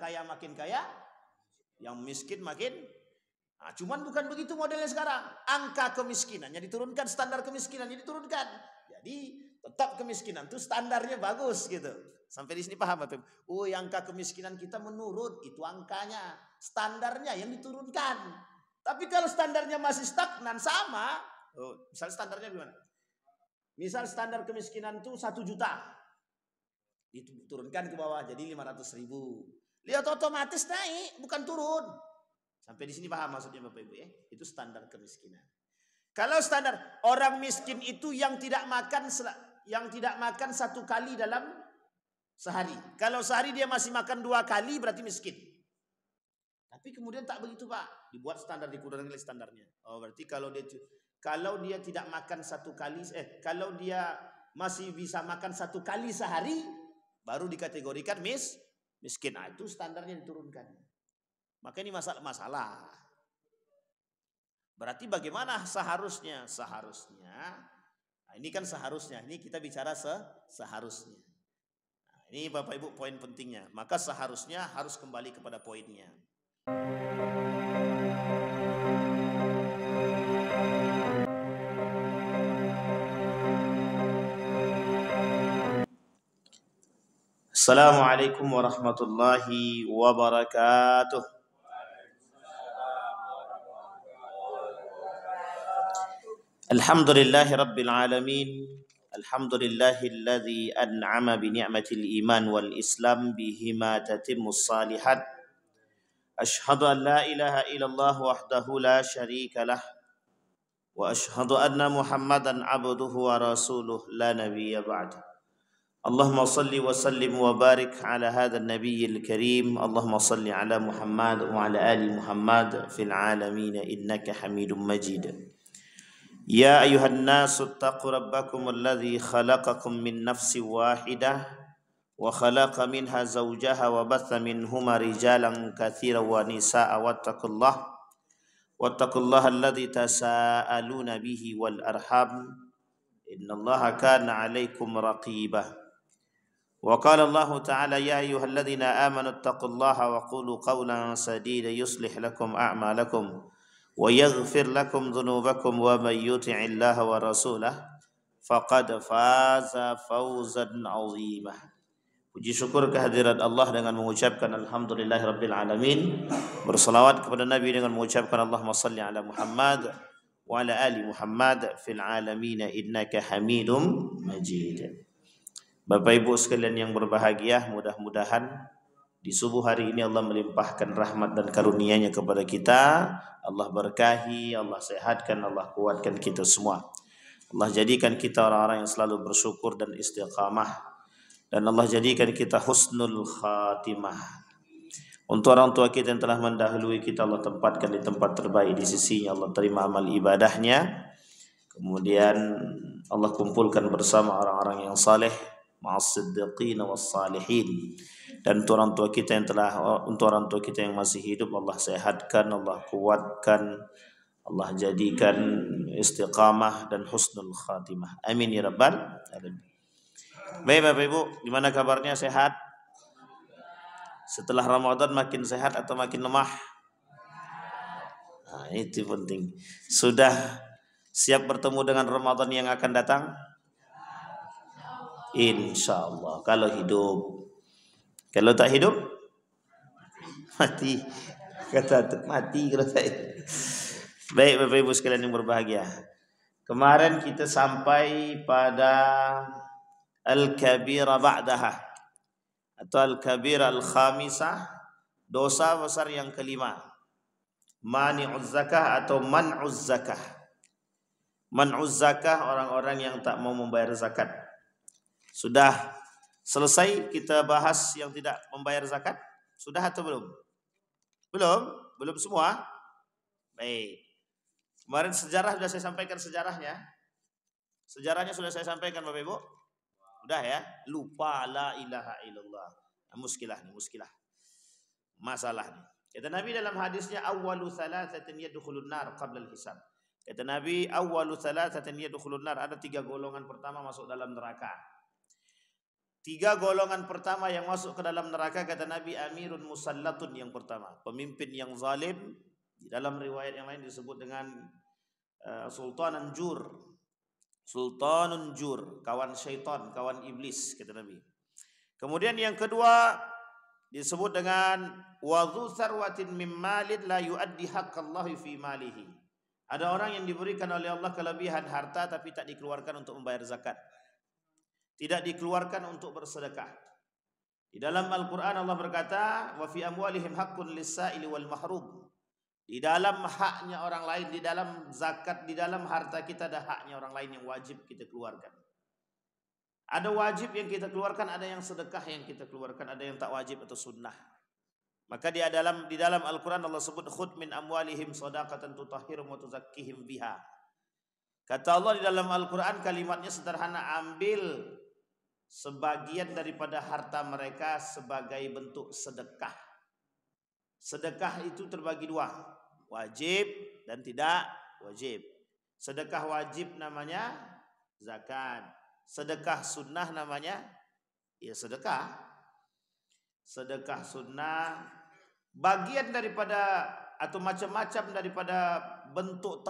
kaya makin kaya, yang miskin makin. Nah, cuman bukan begitu modelnya sekarang. Angka kemiskinannya diturunkan, standar kemiskinannya diturunkan. Jadi tetap kemiskinan tuh standarnya bagus gitu. Sampai di sini paham Bapak? Oh, angka kemiskinan kita menurun, itu angkanya, standarnya yang diturunkan. Tapi kalau standarnya masih stagnan sama, misal standarnya gimana? Misal standar kemiskinan tuh 1 juta. Diturunkan ke bawah jadi 500.000. Lihat otomatis naik, bukan turun. Sampai di sini paham maksudnya Bapak Ibu ya? Itu standar kemiskinan. Kalau standar orang miskin itu yang tidak makan 1 kali dalam sehari. Kalau sehari dia masih makan 2 kali berarti miskin. Tapi kemudian tak begitu Pak, dibuat standar, dikurangin nilai standarnya. Oh berarti kalau dia tidak makan 1 kali, kalau dia masih bisa makan 1 kali sehari, baru dikategorikan miskin. Nah, itu standarnya diturunkan. Maka ini masalah. Berarti bagaimana seharusnya? Nah, ini kan seharusnya. Ini kita bicara seharusnya. Nah, ini Bapak Ibu poin pentingnya. Maka seharusnya harus kembali kepada poinnya. Assalamualaikum warahmatullahi wabarakatuh. Alhamdulillahi rabbil alamin. Alhamdulillahilladzi an'ama bi ni'matil iman wal islam bihima tatimmus salihat. Ashhadu an la ilaha illallah wahdahu la syarika lah. Wa ashhadu anna Muhammadan abduhu wa rasuluh la nabiyya ba'da. Allahumma salli wa sallim wa barik ala hadzal nabiyil karim. Allahumma salli ala Muhammad wa ala ali Muhammad fil alamin innaka Hamidum Majid. Ya ayuhan nasu attaqu rabbakum alladhi khalaqakum min nafsin wahidah wa khalaqa minha zawjaha wa batha minhuma rijalan katsiran wa nisaa'a wattaqullaha alladhi tasaaluna bihi wal arham innallaha kana 'alaikum raqibah. Wa qala Allah ta'ala ya ayyuhalladzina amanu attaqullaha wa qulu qawlan sadida yuslih lakum a'malakum wa yaghfir lakum dhunubakum wa may yuti'illaha wa rasulahu faqad faza fawzan 'azimah. Puji syukur kehadirat Allah dengan mengucapkan alhamdulillahirabbil alamin. Berselawat kepada Nabi dengan mengucapkan Allahumma salli ala Muhammad wa ala ali Muhammad fil alamin innaka Hamidum Majid. Bapak Ibu sekalian yang berbahagia, mudah-mudahan di subuh hari ini Allah melimpahkan rahmat dan karunia-Nya kepada kita. Allah berkahi, Allah sehatkan, Allah kuatkan kita semua. Allah jadikan kita orang-orang yang selalu bersyukur dan istiqamah. Dan Allah jadikan kita husnul khatimah. Untuk orang tua kita yang telah mendahului kita, Allah tempatkan di tempat terbaik di sisi-Nya. Allah terima amal ibadahnya. Kemudian Allah kumpulkan bersama orang-orang yang saleh, ma'as siddiqin was salihin. Dan untuk orang tua kita yang masih hidup, Allah sehatkan, Allah kuatkan, Allah jadikan istiqamah dan husnul khatimah. Amin ya rabbal alamin. Baik Bapak Ibu, gimana kabarnya, sehat? Setelah Ramadan makin sehat atau makin lemah? Nah, itu penting. Sudah siap bertemu dengan Ramadan yang akan datang? Insya Allah, kalau hidup. Kalau tak hidup, mati. Kata mati kalau tak hidup. Baik Bapak Ibu sekalian yang berbahagia. Kemarin kita sampai pada al-kabira ba'daha atau al-kabira al-khamisah, dosa besar yang kelima. Mani'uz zakah atau man'uz zakah. Man'uz zakah, orang-orang yang tak mau membayar zakat. Sudah selesai kita bahas yang tidak membayar zakat? Sudah atau belum? Belum semua? Baik. Kemarin sejarah sudah saya sampaikan sejarahnya. Sejarahnya sudah saya sampaikan Bapak Ibu? Udah ya? Lupa la ilaha illallah. Muskilah. Masalah nih. Kata Nabi dalam hadisnya, awwalu thalathatin yadkhulun nar qabla al-hisab. Kata Nabi, awwalu thalathatin yadkhulun nar, ada 3 golongan pertama masuk dalam neraka. Tiga golongan pertama yang masuk ke dalam neraka kata Nabi, amirun musallatun yang pertama, pemimpin yang zalim. Di dalam riwayat yang lain disebut dengan sultanan jur. Sultanun jur, kawan syaitan, kawan iblis kata Nabi. Kemudian yang kedua disebut dengan wadhu sarwatin mim malin la yuaddi haqqallahi fi malihi. Ada orang yang diberikan oleh Allah kelebihan harta tapi tak dikeluarkan untuk membayar zakat. Tidak dikeluarkan untuk bersedekah. Di dalam Al-Quran Allah berkata, wa fi amwalihim haqqun lis-sa'ili wal mahrum. Di dalam haknya orang lain, di dalam zakat, di dalam harta kita ada haknya orang lain yang wajib kita keluarkan. Ada wajib yang kita keluarkan, ada yang sedekah yang kita keluarkan, ada yang tak wajib atau sunnah. Maka di dalam Al-Quran Allah sebut khud min amwalihim shadaqatan tutahhirum wa tuzakkihim biha. Kata Allah di dalam Al-Quran kalimatnya sederhana, ambil sebagian daripada harta mereka sebagai bentuk sedekah. Sedekah itu terbagi dua, wajib dan tidak wajib. Sedekah wajib namanya zakat. Sedekah sunnah namanya ya sedekah. Sedekah sunnah bagian daripada atau macam-macam daripada bentuk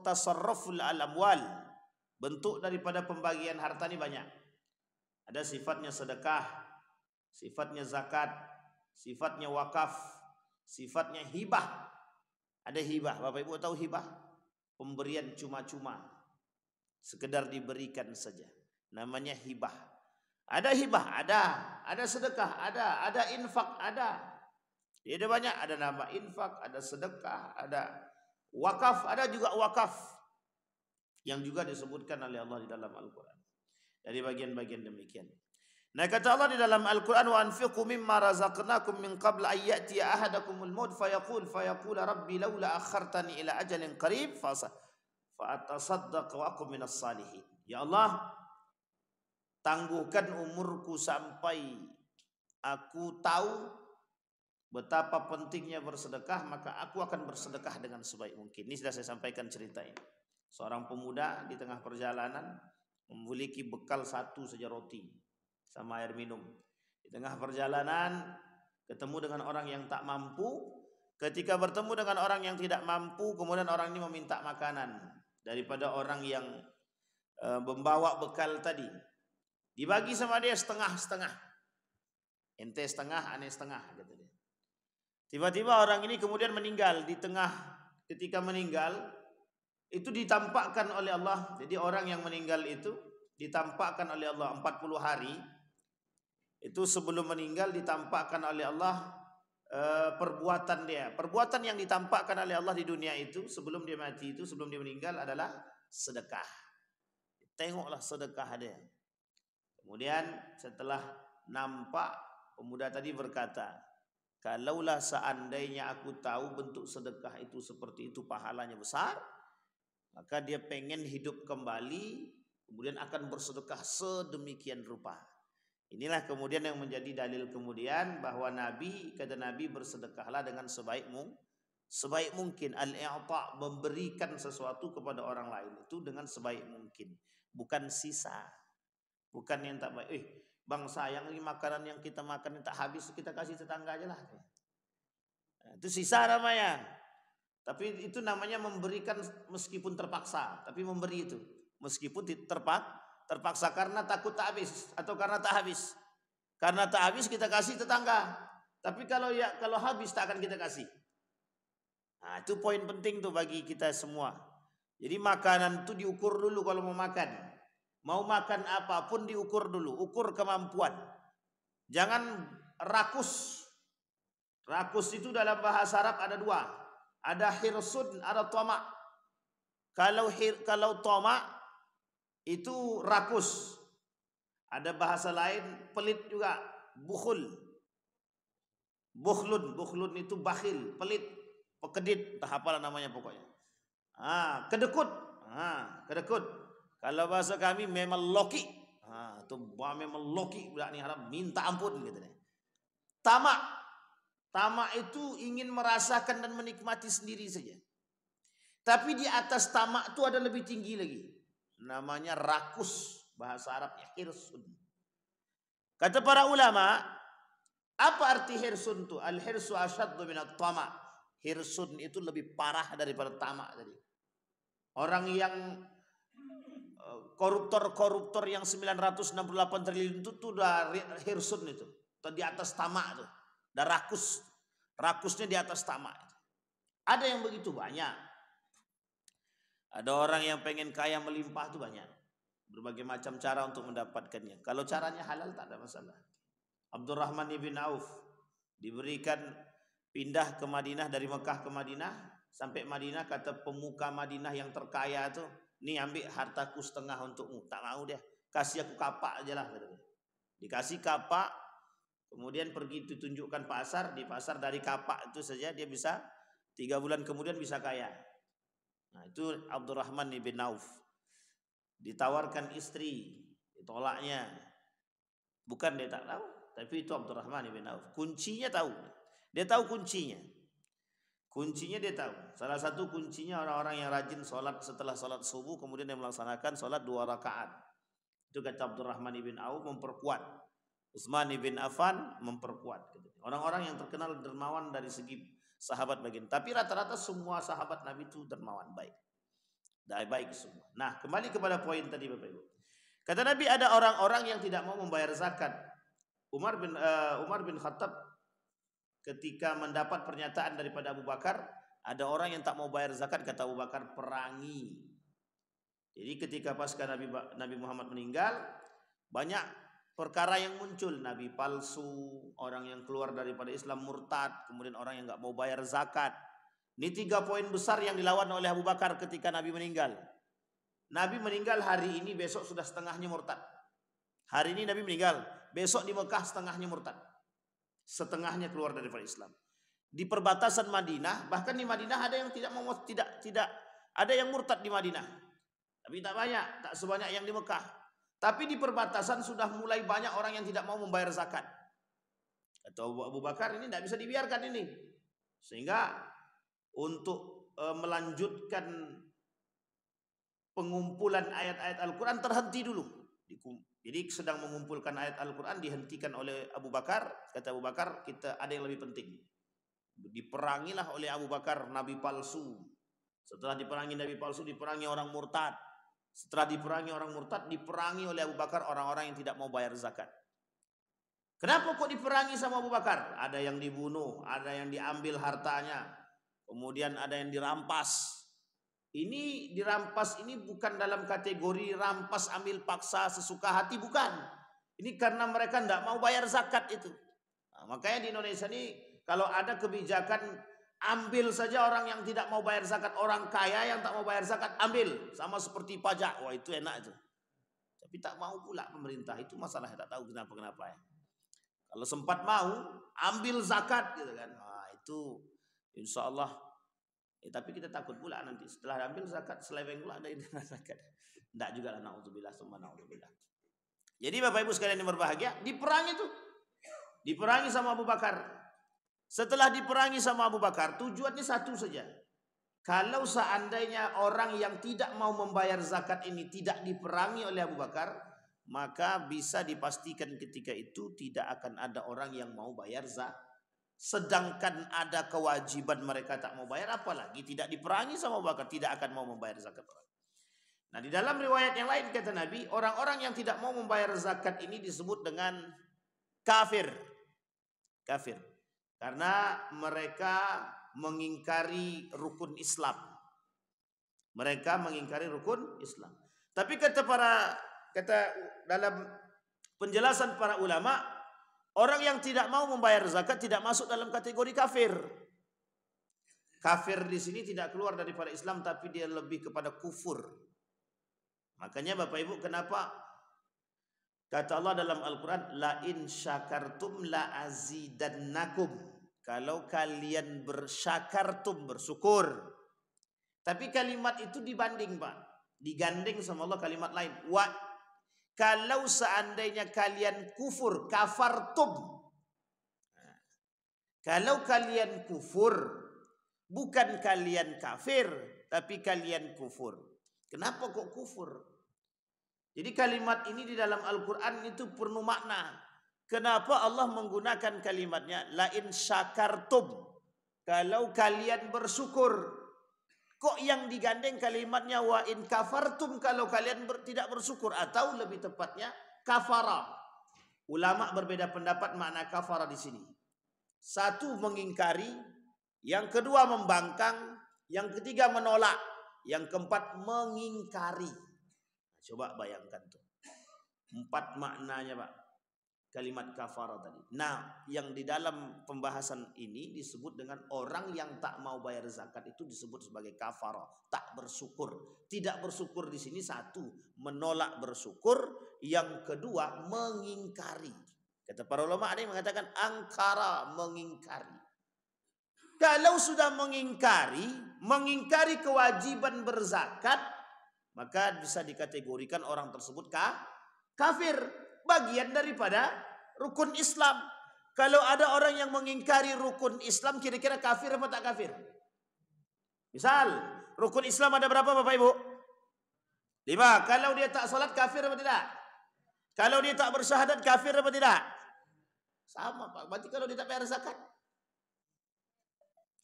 tasarruful al-amwal. Bentuk daripada pembagian harta ini banyak. Ada sifatnya sedekah, sifatnya zakat, sifatnya wakaf, sifatnya hibah. Ada hibah, Bapak Ibu tahu hibah? Pemberian cuma-cuma, sekedar diberikan saja. Namanya hibah. Ada hibah, ada sedekah, ada infak, ada. Ya, ada banyak, ada nama infak, ada sedekah, ada wakaf, ada juga wakaf yang juga disebutkan oleh Allah di dalam Al-Quran. Dari bagian-bagian demikian. Nah kata Allah di dalam Al-Quran, wa anfiqu mimma razaqnakum min qabl an ya'tiya ahadakumul maut fayaqul rabbi laula akhartani ila ajalin qarib fa atasaddaq wa akum minas salihin. Ya Allah, tangguhkan umurku sampai aku tahu betapa pentingnya bersedekah, maka aku akan bersedekah dengan sebaik mungkin. Ini sudah saya sampaikan cerita ini. Seorang pemuda di tengah perjalanan memiliki bekal satu saja roti sama air minum. Di tengah perjalanan ketemu dengan orang yang tak mampu. Ketika bertemu dengan orang yang tidak mampu, kemudian orang ini meminta makanan daripada orang yang membawa bekal tadi. Dibagi sama dia setengah-setengah. Ente setengah, aneh setengah, kata dia. Tiba-tiba orang ini kemudian meninggal. Di tengah ketika meninggal itu ditampakkan oleh Allah. Jadi orang yang meninggal itu ditampakkan oleh Allah 40 hari. Itu sebelum meninggal ditampakkan oleh Allah perbuatan dia. Perbuatan yang ditampakkan oleh Allah di dunia itu sebelum dia mati itu, sebelum dia meninggal adalah sedekah. Tengoklah sedekah dia. Kemudian setelah nampak, pemuda tadi berkata, kalaulah seandainya aku tahu bentuk sedekah itu seperti itu, pahalanya besar, maka dia pengen hidup kembali, kemudian akan bersedekah sedemikian rupa. Inilah kemudian yang menjadi dalil kemudian bahwa Nabi, kata Nabi, bersedekahlah dengan sebaik mungkin. Al-i'ta', memberikan sesuatu kepada orang lain itu dengan sebaik mungkin, bukan sisa. Bukan yang tak baik. Bang sayang ini makanan yang kita makan tak habis, kita kasih tetangga aja lah. Itu sisa namanya. Tapi itu namanya memberikan meskipun terpaksa, tapi memberi itu meskipun terpaksa karena takut tak habis atau karena tak habis. Karena tak habis kita kasih tetangga. Tapi kalau habis tak akan kita kasih. Nah, itu poin penting tuh bagi kita semua. Jadi makanan itu diukur dulu kalau mau makan. Mau makan apapun diukur dulu, ukur kemampuan. Jangan rakus. Rakus itu dalam bahasa Arab ada dua. Ada hirsun, ada tama'. Kalau tama' itu rakus. Ada bahasa lain pelit juga, bukhul. Bukhlun itu bakhil, pelit, pekedit, entah apalah namanya pokoknya. Kedekut. Kedekut. Kalau bahasa kami memang loki. Itu memang loki, berani harap minta ampun gitu deh. Tamak. Tamak itu ingin merasakan dan menikmati sendiri saja. Tapi di atas tamak itu ada lebih tinggi lagi. Namanya rakus. Bahasa Arabnya hirsun. Kata para ulama, apa arti hirsun itu? Al-hirsu asyaddu minat tama. Hirsun itu lebih parah daripada tamak tadi. Orang yang koruptor yang 968 triliun itu tuh udah hirsun itu. Di atas tamak tuh. Udah rakus. Rakusnya di atas tamak. Ada yang begitu banyak. Ada orang yang pengen kaya melimpah tuh banyak. Berbagai macam cara untuk mendapatkannya. Kalau caranya halal tak ada masalah. Abdurrahman ibn Auf diberikan pindah ke Madinah, dari Mekah ke Madinah. Sampai Madinah, kata pemuka Madinah yang terkaya tuh, nih ambil hartaku setengah untukmu. Tak mau dia, kasih aku kapak aja lah. Dikasih kapak, kemudian pergi ditunjukkan pasar. Di pasar dari kapak itu saja dia bisa 3 bulan kemudian bisa kaya. Nah itu Abdurrahman ibn Auf. Ditawarkan istri, ditolaknya. Bukan dia tak tahu, tapi itu Abdurrahman ibn Auf. Kuncinya tahu. Dia tahu kuncinya. Kuncinya dia tahu. Salah satu kuncinya orang-orang yang rajin sholat setelah sholat subuh, kemudian dia melaksanakan sholat 2 rakaat. Itu kata Abdurrahman ibn Auf, memperkuat. Utsman ibn Affan memperkuat. Orang-orang yang terkenal dermawan dari segi sahabat bagian. Tapi rata-rata semua sahabat Nabi itu dermawan, baik. Baik semua. Nah, kembali kepada poin tadi Bapak Ibu. Kata Nabi, ada orang-orang yang tidak mau membayar zakat. Umar bin Khattab ketika mendapat pernyataan daripada Abu Bakar, ada orang yang tak mau bayar zakat, kata Abu Bakar, perangi. Jadi ketika pasca Nabi Muhammad meninggal, banyak perkara yang muncul. Nabi palsu, orang yang keluar daripada Islam murtad, kemudian orang yang nggak mau bayar zakat. Ini 3 poin besar yang dilawan oleh Abu Bakar ketika Nabi meninggal. Nabi meninggal hari ini, besok sudah setengahnya murtad. Hari ini Nabi meninggal, besok di Mekah setengahnya murtad. Setengahnya keluar daripada Islam. Di perbatasan Madinah, bahkan di Madinah ada yang tidak ada yang murtad di Madinah. Tapi tak banyak, tak sebanyak yang di Mekah. Tapi di perbatasan sudah mulai banyak orang yang tidak mau membayar zakat. Atau Abu Bakar, ini tidak bisa dibiarkan ini. Sehingga untuk melanjutkan pengumpulan ayat-ayat Al-Quran terhenti dulu. Jadi sedang mengumpulkan ayat Al-Quran dihentikan oleh Abu Bakar. Kata Abu Bakar, kita ada yang lebih penting. Diperangilah oleh Abu Bakar nabi palsu. Setelah diperangi nabi palsu, diperangi orang murtad. Setelah diperangi orang murtad, diperangi oleh Abu Bakar orang-orang yang tidak mau bayar zakat. Kenapa kok diperangi sama Abu Bakar? Ada yang dibunuh, ada yang diambil hartanya, kemudian ada yang dirampas. Ini dirampas ini bukan dalam kategori rampas ambil paksa sesuka hati, bukan. Ini karena mereka tidak mau bayar zakat itu. Nah, makanya di Indonesia ini kalau ada kebijakan ambil saja orang yang tidak mau bayar zakat, orang kaya yang tak mau bayar zakat ambil, sama seperti pajak. Wah itu enak itu. Tapi tak mau pula pemerintah, itu masalah, tak tahu kenapa ya. Kalau sempat mau ambil zakat gitu kan. Nah, itu insya Allah. Tapi kita takut pula nanti setelah ambil zakat seleweng pula ada zakat. Tidak juga lah, naudzubillah summa naudzubillah. Jadi Bapak Ibu sekalian yang berbahagia, diperangi tuh. Diperangi sama Abu Bakar. Setelah diperangi sama Abu Bakar, tujuannya satu saja. Kalau seandainya orang yang tidak mau membayar zakat ini tidak diperangi oleh Abu Bakar, maka bisa dipastikan ketika itu tidak akan ada orang yang mau bayar zakat. Sedangkan ada kewajiban mereka tak mau bayar, apalagi tidak diperangi sama Abu Bakar, tidak akan mau membayar zakat. Nah di dalam riwayat yang lain kata Nabi, orang-orang yang tidak mau membayar zakat ini disebut dengan kafir. Kafir. Karena mereka mengingkari rukun Islam. Mereka mengingkari rukun Islam. Tapi kata dalam penjelasan para ulama, orang yang tidak mau membayar zakat tidak masuk dalam kategori kafir. Kafir di sini tidak keluar daripada Islam, tapi dia lebih kepada kufur. Makanya Bapak Ibu, kenapa kata Allah dalam Al-Quran, la in syakartum la azidannakum. Kalau kalian bersyakartum, bersyukur. Tapi kalimat itu dibanding Pak, digandeng sama Allah kalimat lain. Kalau seandainya kalian kufur, kafartum. Kalau kalian kufur, bukan kalian kafir, tapi kalian kufur. Kenapa kok kufur? Jadi kalimat ini di dalam Al-Quran itu penuh makna. Kenapa Allah menggunakan kalimatnya la in syakartum? Kalau kalian bersyukur. Kok yang digandeng kalimatnya wa in kafartum, kalau kalian tidak bersyukur, atau lebih tepatnya kafara. Ulama berbeda pendapat makna kafara di sini. Satu mengingkari, yang kedua membangkang, yang ketiga menolak, yang keempat mengingkari. Coba bayangkan tuh. 4 maknanya, Pak. Kalimat kafara tadi. Nah, yang di dalam pembahasan ini disebut dengan orang yang tak mau bayar zakat itu disebut sebagai kafara, tak bersyukur. Tidak bersyukur di sini satu, menolak bersyukur, yang kedua mengingkari. Kata para ulama ada yang mengatakan angkara, mengingkari. Kalau sudah mengingkari kewajiban berzakat, maka bisa dikategorikan orang tersebut kafir, bagian daripada rukun Islam. Kalau ada orang yang mengingkari rukun Islam, kira-kira kafir apa tak kafir? Misal, rukun Islam ada berapa Bapak Ibu? 5. Kalau dia tak salat, kafir apa tidak? Kalau dia tak bersyahadat, kafir apa tidak? Sama Pak. Berarti kalau dia tak bayar zakat,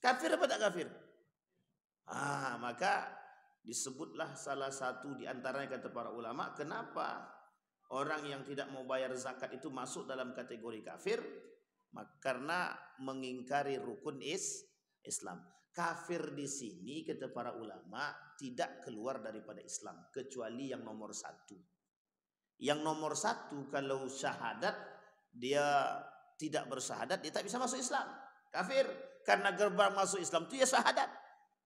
kafir apa tak kafir? Maka disebutlah salah satu di antaranya kata para ulama, kenapa orang yang tidak mau bayar zakat itu masuk dalam kategori kafir? Karena mengingkari rukun Islam. Kafir di sini kata para ulama tidak keluar daripada Islam kecuali yang nomor 1. Yang nomor 1 kalau syahadat dia tidak bersyahadat, dia tak bisa masuk Islam. Kafir. Karena gerbang masuk Islam itu ya syahadat.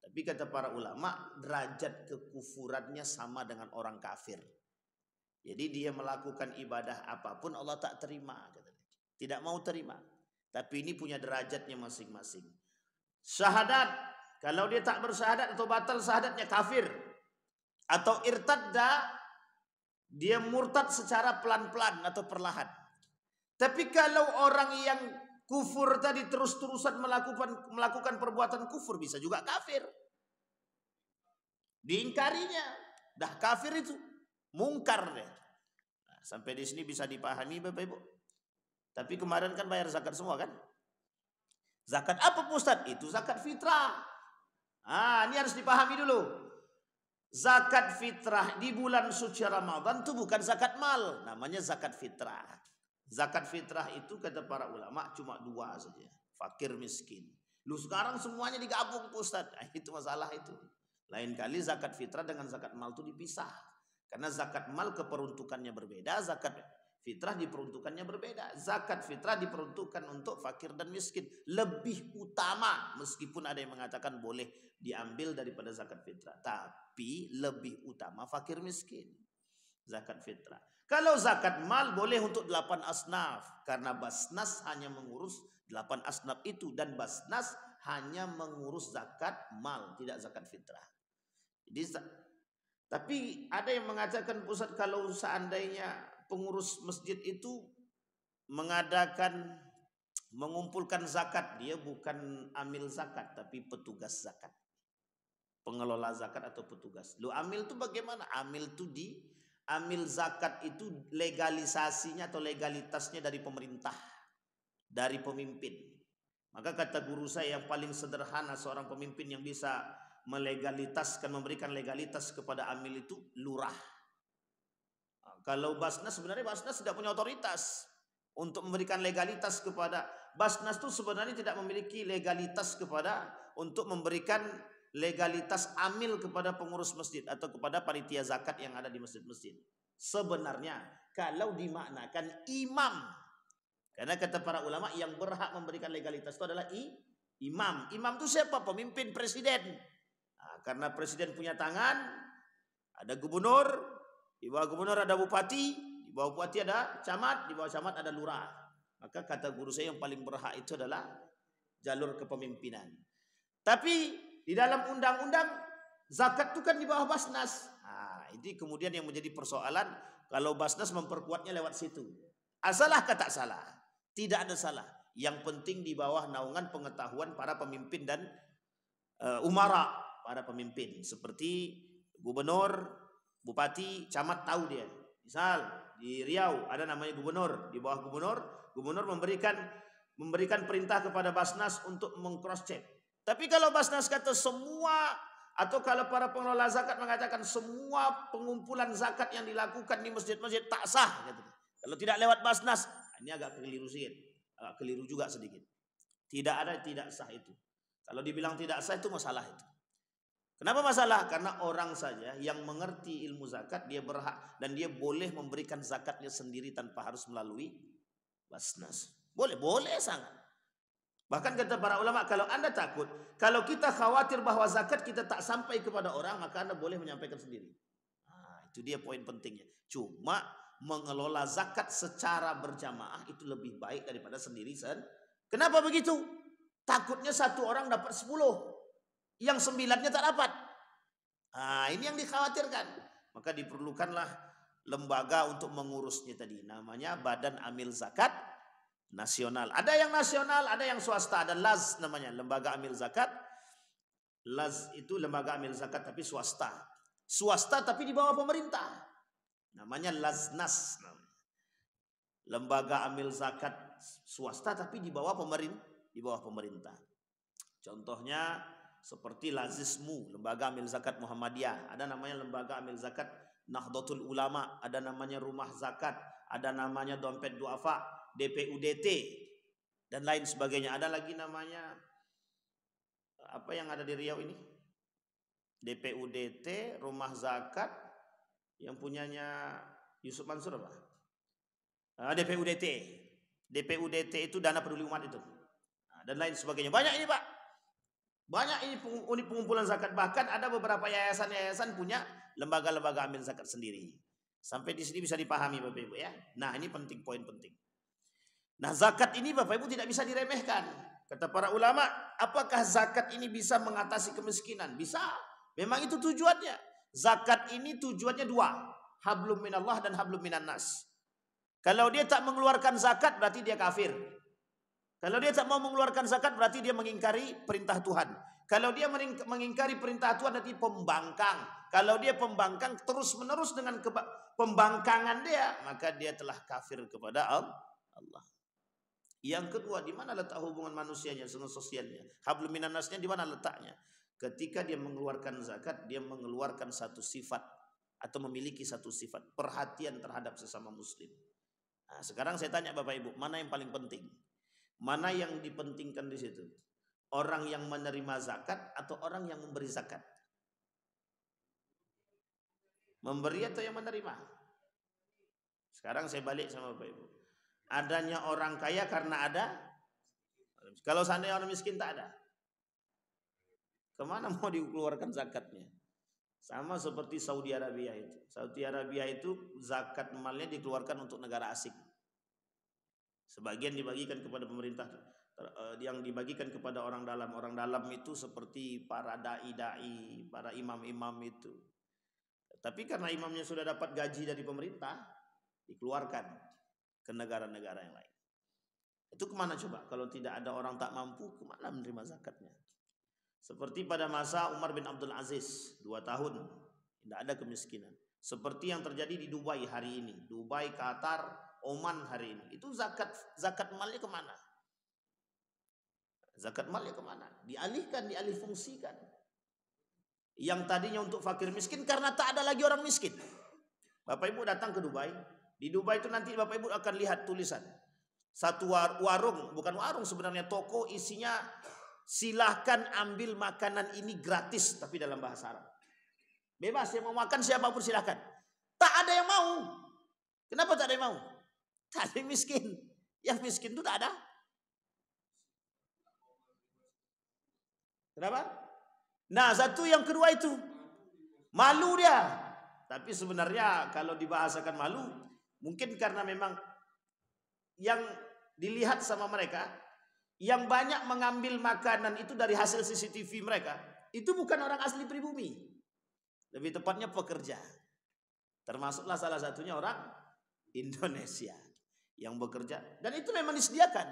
Tapi kata para ulama derajat kekufurannya sama dengan orang kafir. Jadi dia melakukan ibadah apapun Allah tak terima, tidak mau terima. Tapi ini punya derajatnya masing-masing. Syahadat, kalau dia tak bersyahadat atau batal syahadatnya kafir. Atau irtadda, dia murtad secara pelan-pelan atau perlahan. Tapi kalau orang yang kufur tadi terus-terusan melakukan perbuatan kufur, bisa juga kafir. Diingkarinya, dah kafir itu. Mungkar deh. Nah, sampai di sini bisa dipahami Bapak Ibu. Tapi kemarin kan bayar zakat semua kan? Zakat apa Ustaz? Itu zakat fitrah. Ini harus dipahami dulu. Zakat fitrah di bulan suci Ramadan itu bukan zakat mal, namanya zakat fitrah. Zakat fitrah itu kata para ulama cuma 2 saja, fakir miskin. Lu sekarang semuanya digabung Ustaz. Itu masalah itu. Lain kali zakat fitrah dengan zakat mal itu dipisah. Karena zakat mal keperuntukannya berbeda, zakat fitrah diperuntukannya berbeda. Zakat fitrah diperuntukkan untuk fakir dan miskin. Lebih utama, meskipun ada yang mengatakan boleh diambil daripada zakat fitrah. Tapi lebih utama fakir miskin. Zakat fitrah. Kalau zakat mal boleh untuk 8 asnaf. Karena Basnas hanya mengurus 8 asnaf itu. Dan Basnas hanya mengurus zakat mal, tidak zakat fitrah. Jadi tapi ada yang mengatakan Ustaz, kalau seandainya pengurus masjid itu mengumpulkan zakat, dia bukan amil zakat tapi petugas zakat, pengelola zakat atau petugas. Lu amil itu bagaimana? Amil zakat itu legalisasinya atau legalitasnya dari pemerintah, dari pemimpin. Maka kata guru saya yang paling sederhana seorang pemimpin yang bisa memberikan legalitas kepada amil itu lurah. Kalau Basnas, sebenarnya Basnas tidak punya otoritas untuk memberikan legalitas kepada. Basnas itu sebenarnya tidak memiliki legalitas untuk memberikan legalitas amil kepada pengurus masjid atau kepada panitia zakat yang ada di masjid-masjid. Sebenarnya kalau dimaknakan imam, karena kata para ulama yang berhak memberikan legalitas itu adalah imam. Imam itu siapa? Pemimpin, presiden. Karena presiden punya tangan, ada gubernur, di bawah gubernur ada bupati, di bawah bupati ada camat, di bawah camat ada lurah. Maka kata guru saya yang paling berhak itu adalah jalur kepemimpinan. Tapi di dalam undang-undang zakat itu kan di bawah Basnas. Ini kemudian yang menjadi persoalan kalau Basnas memperkuatnya lewat situ. Salah kata salah? Tidak ada salah. Yang penting di bawah naungan pengetahuan para pemimpin dan umara, para pemimpin seperti gubernur, bupati, camat tahu dia. Misal di Riau ada namanya gubernur, di bawah gubernur memberikan perintah kepada Basnas untuk meng-cross check. Tapi kalau Basnas kata semua, atau kalau para pengelola zakat mengatakan semua pengumpulan zakat yang dilakukan di masjid-masjid tak sah, gitu. Kalau tidak lewat Basnas, ini agak keliru sedikit, agak keliru juga sedikit. Tidak ada tidak sah itu. Kalau dibilang tidak sah itu masalah itu. Kenapa masalah? Karena orang saja yang mengerti ilmu zakat dia berhak dan dia boleh memberikan zakatnya sendiri tanpa harus melalui Basnas. Boleh sangat. Bahkan kata para ulama, kalau Anda takut, kalau kita khawatir bahwa zakat kita tak sampai kepada orang, maka Anda boleh menyampaikan sendiri. Nah, itu dia poin pentingnya. Cuma mengelola zakat secara berjamaah itu lebih baik daripada sendiri. Kenapa begitu? Takutnya satu orang dapat 10. Yang 9-nya tak dapat. Nah, ini yang dikhawatirkan. Maka diperlukanlah lembaga untuk mengurusnya tadi. Namanya Badan Amil Zakat Nasional. Ada yang nasional, ada yang swasta. Ada LAZ namanya, Lembaga Amil Zakat. LAZ itu Lembaga Amil Zakat tapi swasta. Swasta tapi di bawah pemerintah. Namanya LAZNAS. Lembaga Amil Zakat swasta tapi di bawah pemerintah. Contohnya seperti Lazismu, Lembaga Amil Zakat Muhammadiyah. Ada namanya Lembaga Amil Zakat Nahdlatul Ulama. Ada namanya Rumah Zakat. Ada namanya Dompet Duafa, DPUDT, dan lain sebagainya. Ada lagi namanya, apa yang ada di Riau ini? DPUDT, Rumah Zakat, yang punyanya Yusuf Mansur apa? DPUDT. DPUDT itu Dana Peduli Umat itu. Dan lain sebagainya. Banyak ini Pak. Banyak ini unit pengumpulan zakat. Bahkan ada beberapa yayasan-yayasan punya lembaga-lembaga amil zakat sendiri. Sampai di sini bisa dipahami Bapak Ibu ya. Nah ini penting, poin penting. Nah zakat ini Bapak Ibu tidak bisa diremehkan. Kata para ulama, apakah zakat ini bisa mengatasi kemiskinan? Bisa. Memang itu tujuannya. Zakat ini tujuannya dua. Hablum minallah dan hablum minannas. Kalau dia tak mengeluarkan zakat berarti dia kafir. Kalau dia tak mau mengeluarkan zakat berarti dia mengingkari perintah Tuhan. Kalau dia mengingkari perintah Tuhan berarti pembangkang. Kalau dia pembangkang terus-menerus dengan pembangkangan dia, maka dia telah kafir kepada Allah. Yang kedua, di mana letak hubungan manusianya dengan sosialnya? Hablum minannasnya di mana letaknya? Ketika dia mengeluarkan zakat, dia mengeluarkan satu sifat atau memiliki satu sifat perhatian terhadap sesama muslim. Nah, sekarang saya tanya Bapak Ibu, mana yang paling penting? Mana yang dipentingkan di situ? Orang yang menerima zakat atau orang yang memberi zakat? Memberi atau yang menerima? Sekarang saya balik sama Bapak Ibu. Adanya orang kaya karena ada. Kalau seandainya orang miskin tak ada, kemana mau dikeluarkan zakatnya? Sama seperti Saudi Arabia itu. Saudi Arabia itu zakat malnya dikeluarkan untuk negara asing. Sebagian dibagikan kepada pemerintah, yang dibagikan kepada orang dalam. Orang dalam itu seperti para dai-dai, para imam-imam itu. Tapi karena imamnya sudah dapat gaji dari pemerintah, dikeluarkan ke negara-negara yang lain. Itu kemana coba? Kalau tidak ada orang tak mampu, kemana menerima zakatnya? Seperti pada masa Umar bin Abdul Aziz, 2 tahun, tidak ada kemiskinan. Seperti yang terjadi di Dubai hari ini. Dubai, Qatar, Oman hari ini. Itu zakat malnya kemana? Zakat malnya kemana? Dialihkan, dialih fungsikan. Yang tadinya untuk fakir miskin karena tak ada lagi orang miskin. Bapak Ibu datang ke Dubai. Di Dubai itu nanti Bapak Ibu akan lihat tulisan. Satu warung, bukan warung sebenarnya, toko isinya silahkan ambil makanan ini gratis, tapi dalam bahasa Arab. Bebas, yang mau makan siapapun silahkan. Tak ada yang mau. Kenapa tak ada yang mau? Tak ada yang miskin. Yang miskin itu tak ada. Kenapa? Nah, satu yang kedua itu malu dia. Tapi sebenarnya kalau dibahasakan malu, mungkin karena memang yang dilihat sama mereka, yang banyak mengambil makanan itu dari hasil CCTV mereka, itu bukan orang asli pribumi. Lebih tepatnya pekerja. Termasuklah salah satunya orang Indonesia yang bekerja. Dan itu memang disediakan.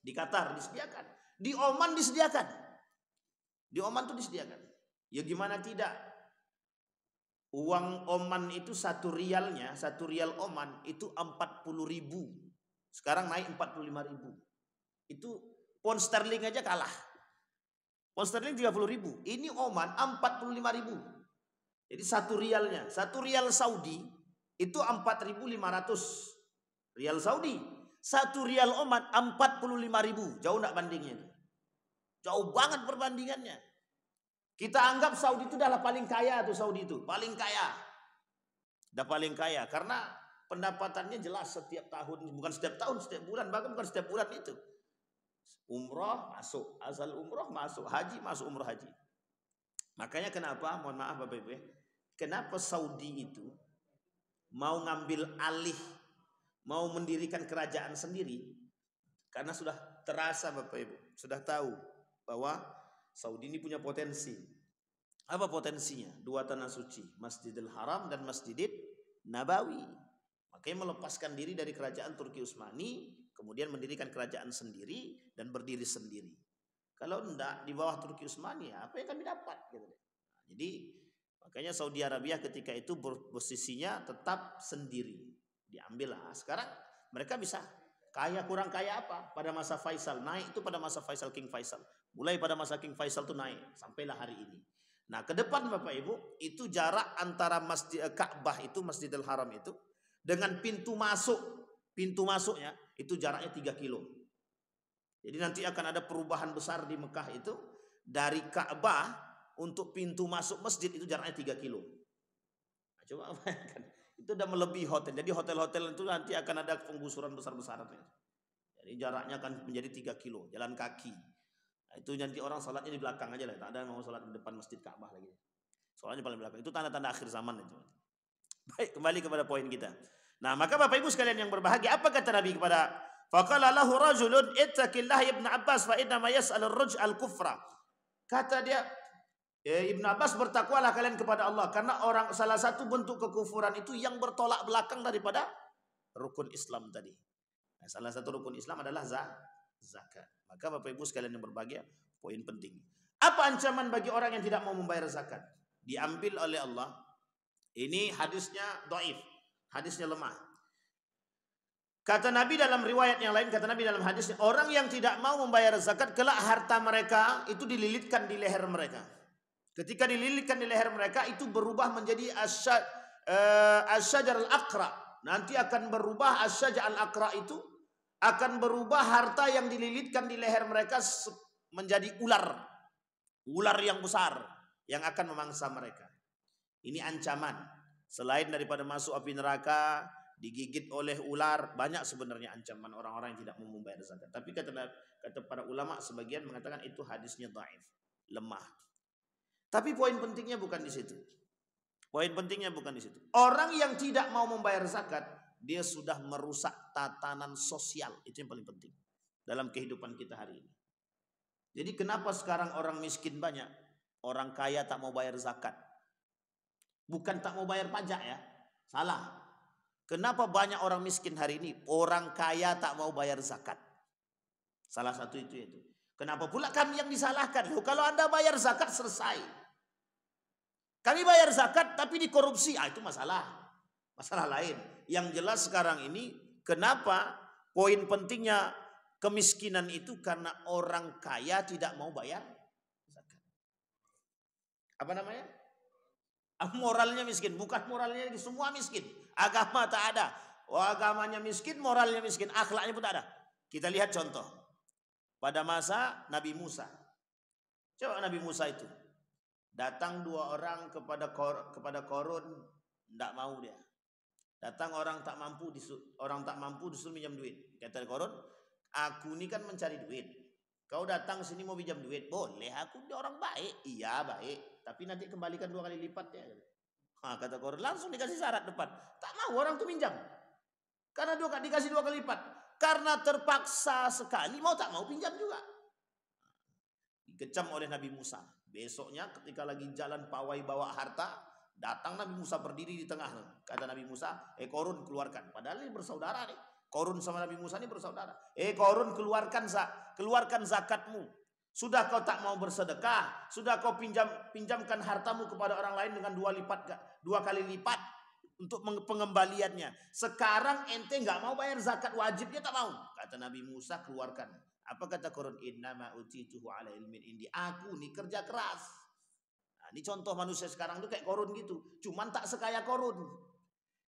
Di Qatar disediakan. Di Oman disediakan. Di Oman itu disediakan. Ya gimana tidak? Uang Oman itu 1 rialnya, 1 rial Oman itu 40.000. Sekarang naik 45.000. Itu pound sterling aja kalah. Pound sterling 30.000. Ini Oman 45.000. Jadi 1 rialnya, 1 rial Saudi itu 4.500 rial Saudi. 1 rial Oman 45.000. Jauh enggak bandingnya itu? Jauh banget perbandingannya. Kita anggap Saudi itu adalah paling kaya tuh, Saudi itu paling kaya. Udah paling kaya karena pendapatannya jelas setiap tahun, bukan setiap tahun, setiap bulan, bahkan bukan setiap bulan itu. Umroh masuk, asal umroh masuk, haji masuk, umroh haji. Makanya kenapa, mohon maaf Bapak Ibu, kenapa Saudi itu mau ngambil alih, mau mendirikan kerajaan sendiri? Karena sudah terasa Bapak Ibu, sudah tahu bahwa Saudi ini punya potensi. Apa potensinya? 2 tanah suci, Masjidil Haram dan Masjidil Nabawi. Makanya melepaskan diri dari kerajaan Turki Utsmani, kemudian mendirikan kerajaan sendiri dan berdiri sendiri. Kalau enggak di bawah Turki Utsmani, apa yang kami dapat? Gitu. Jadi makanya Saudi Arabia ketika itu posisinya tetap sendiri. Diambil lah. Sekarang mereka bisa kaya, kurang kaya apa? Pada masa Faisal naik itu, pada masa Faisal, King Faisal. Mulai pada masa King Faisal itu naik sampailah hari ini. Nah, ke depan Bapak Ibu, itu jarak antara Masjid Ka'bah itu, Masjidil Haram itu dengan pintu masuknya itu jaraknya 3 kilo. Jadi nanti akan ada perubahan besar di Mekah itu, dari Ka'bah untuk pintu masuk masjid itu jaraknya 3 kilo. Nah, coba bayangkan, itu udah melebihi hotel. Jadi hotel-hotel itu nanti akan ada penggusuran besar-besaran. Jadi jaraknya akan menjadi 3 kilo, jalan kaki. Nah, itu nanti orang sholatnya di belakang aja lah, tak ada yang mau sholat di depan masjid Ka'bah lagi. Sholatnya paling belakang. Itu tanda-tanda akhir zaman itu. Baik, kembali kepada poin kita. Nah, maka Bapak Ibu sekalian yang berbahagia, apa kata Nabi kepada faqala lahu rajulun ittaqillah Ibnu Abbas fa inna ma yas'alur rajul al-kufra. Kata dia, Ibnu Abbas, bertakwalah kalian kepada Allah, karena salah satu bentuk kekufuran itu yang bertolak belakang daripada rukun Islam tadi. Nah, salah satu rukun Islam adalah zakat. Maka Bapak Ibu sekalian yang berbahagia, poin penting. Apa ancaman bagi orang yang tidak mau membayar zakat? Diambil oleh Allah. Ini hadisnya dhaif, hadisnya lemah. Kata Nabi dalam riwayat yang lain, kata Nabi dalam hadisnya, orang yang tidak mau membayar zakat, kelak harta mereka itu dililitkan di leher mereka. Ketika dililitkan di leher mereka, itu berubah menjadi asyajar al-aqra. Nanti akan berubah asyajar al-aqra itu akan berubah harta yang dililitkan di leher mereka menjadi ular yang besar yang akan memangsa mereka. Ini ancaman. Selain daripada masuk api neraka, digigit oleh ular, banyak sebenarnya ancaman orang-orang yang tidak mau membayar zakat. Tapi kata para ulama sebagian mengatakan itu hadisnya dhaif, lemah. Tapi poin pentingnya bukan di situ. Poin pentingnya bukan di situ. Orang yang tidak mau membayar zakat, dia sudah merusak tatanan sosial. Itu yang paling penting dalam kehidupan kita hari ini. Jadi kenapa sekarang orang miskin banyak, orang kaya tak mau bayar zakat? Bukan tak mau bayar pajak ya, salah. Kenapa banyak orang miskin hari ini, orang kaya tak mau bayar zakat? Salah satu itu. Kenapa pula kami yang disalahkan? Loh, kalau Anda bayar zakat selesai. Kami bayar zakat tapi dikorupsi, itu masalah lain. Yang jelas sekarang ini, kenapa poin pentingnya kemiskinan itu karena orang kaya tidak mau bayar zakat. Apa namanya? Moralnya miskin, bukan moralnya lagi, semua miskin. Agama tak ada. Agamanya miskin, moralnya miskin, akhlaknya pun tak ada. Kita lihat contoh pada masa Nabi Musa. Coba Nabi Musa itu datang 2 orang kepada Qarun, tidak mau dia. Datang orang tak mampu disuruh minjam duit. Kata Qarun, aku ini kan mencari duit. Kau datang sini mau pinjam duit, boleh, aku orang baik. Iya baik, tapi nanti kembalikan 2 kali lipat ya. Kata Qarun, langsung dikasih syarat depan. Tak mau orang tuh minjam. Karena dikasih 2 kali lipat. Karena terpaksa sekali, mau tak mau pinjam juga. Dikecam oleh Nabi Musa. Besoknya ketika lagi jalan pawai bawa harta, datang Nabi Musa berdiri di tengah. Kata Nabi Musa, Qarun keluarkan. Padahal ini bersaudara nih. Qarun sama Nabi Musa ini bersaudara. Qarun keluarkan zakatmu. Sudah kau tak mau bersedekah, sudah kau pinjamkan hartamu kepada orang lain dengan dua kali lipat untuk pengembaliannya. Sekarang ente nggak mau bayar zakat wajib, dia tak mau. Kata Nabi Musa, keluarkan. Apa kata Quran? Innama utituhu ala ilmin indi. Aku nih kerja keras. Nah, ini contoh manusia sekarang tuh kayak Korun gitu. Cuman tak sekaya Korun.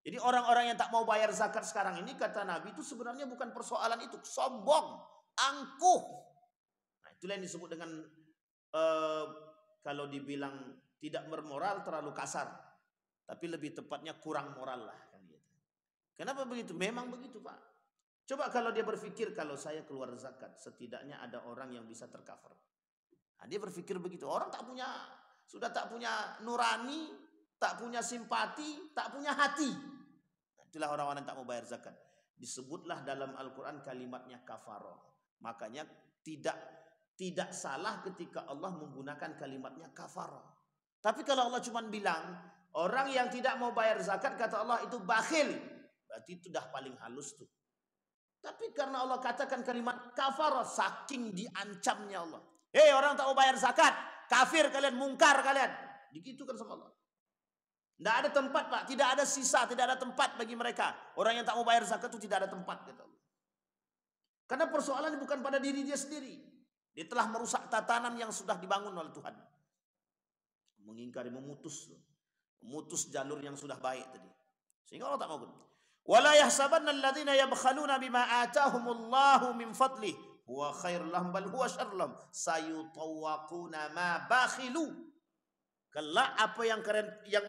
Jadi orang-orang yang tak mau bayar zakat sekarang ini, kata Nabi, itu sebenarnya bukan persoalan itu. Sombong, angkuh. Nah, itulah yang disebut dengan kalau dibilang tidak bermoral terlalu kasar. Tapi lebih tepatnya kurang moral lah. Kenapa begitu? Memang begitu, Pak. Coba kalau dia berpikir, kalau saya keluar zakat, setidaknya ada orang yang bisa tercover. Nah, dia berpikir begitu. Orang sudah tak punya nurani, tak punya simpati, tak punya hati. Nah, itulah orang-orang yang tak mau bayar zakat. Disebutlah dalam Al-Quran kalimatnya kafarah. Makanya tidak salah ketika Allah menggunakan kalimatnya kafarah. Tapi kalau Allah cuma bilang, orang yang tidak mau bayar zakat, kata Allah itu bakhil, berarti itu dah paling halus tuh. Tapi karena Allah katakan kalimat kafarah, saking diancamnya Allah. Hei orang tak mau bayar zakat, kafir kalian, mungkar kalian. Digitukan sama Allah. Tidak ada tempat, Pak, tidak ada sisa, tidak ada tempat bagi mereka. Orang yang tak mau bayar zakat itu tidak ada tempat, kata Allah. Karena persoalannya bukan pada diri dia sendiri. Dia telah merusak tatanan yang sudah dibangun oleh Tuhan. Mengingkari, memutus jalur yang sudah baik tadi. Sehingga Allah tak mau. Wala yahsabanna alladhina yabkhaluna bima atahumullahu min fadlih huwa khairul lahum bal huwa syarrul lahum sayutawwaquna ma bakhilu. Kelak apa yang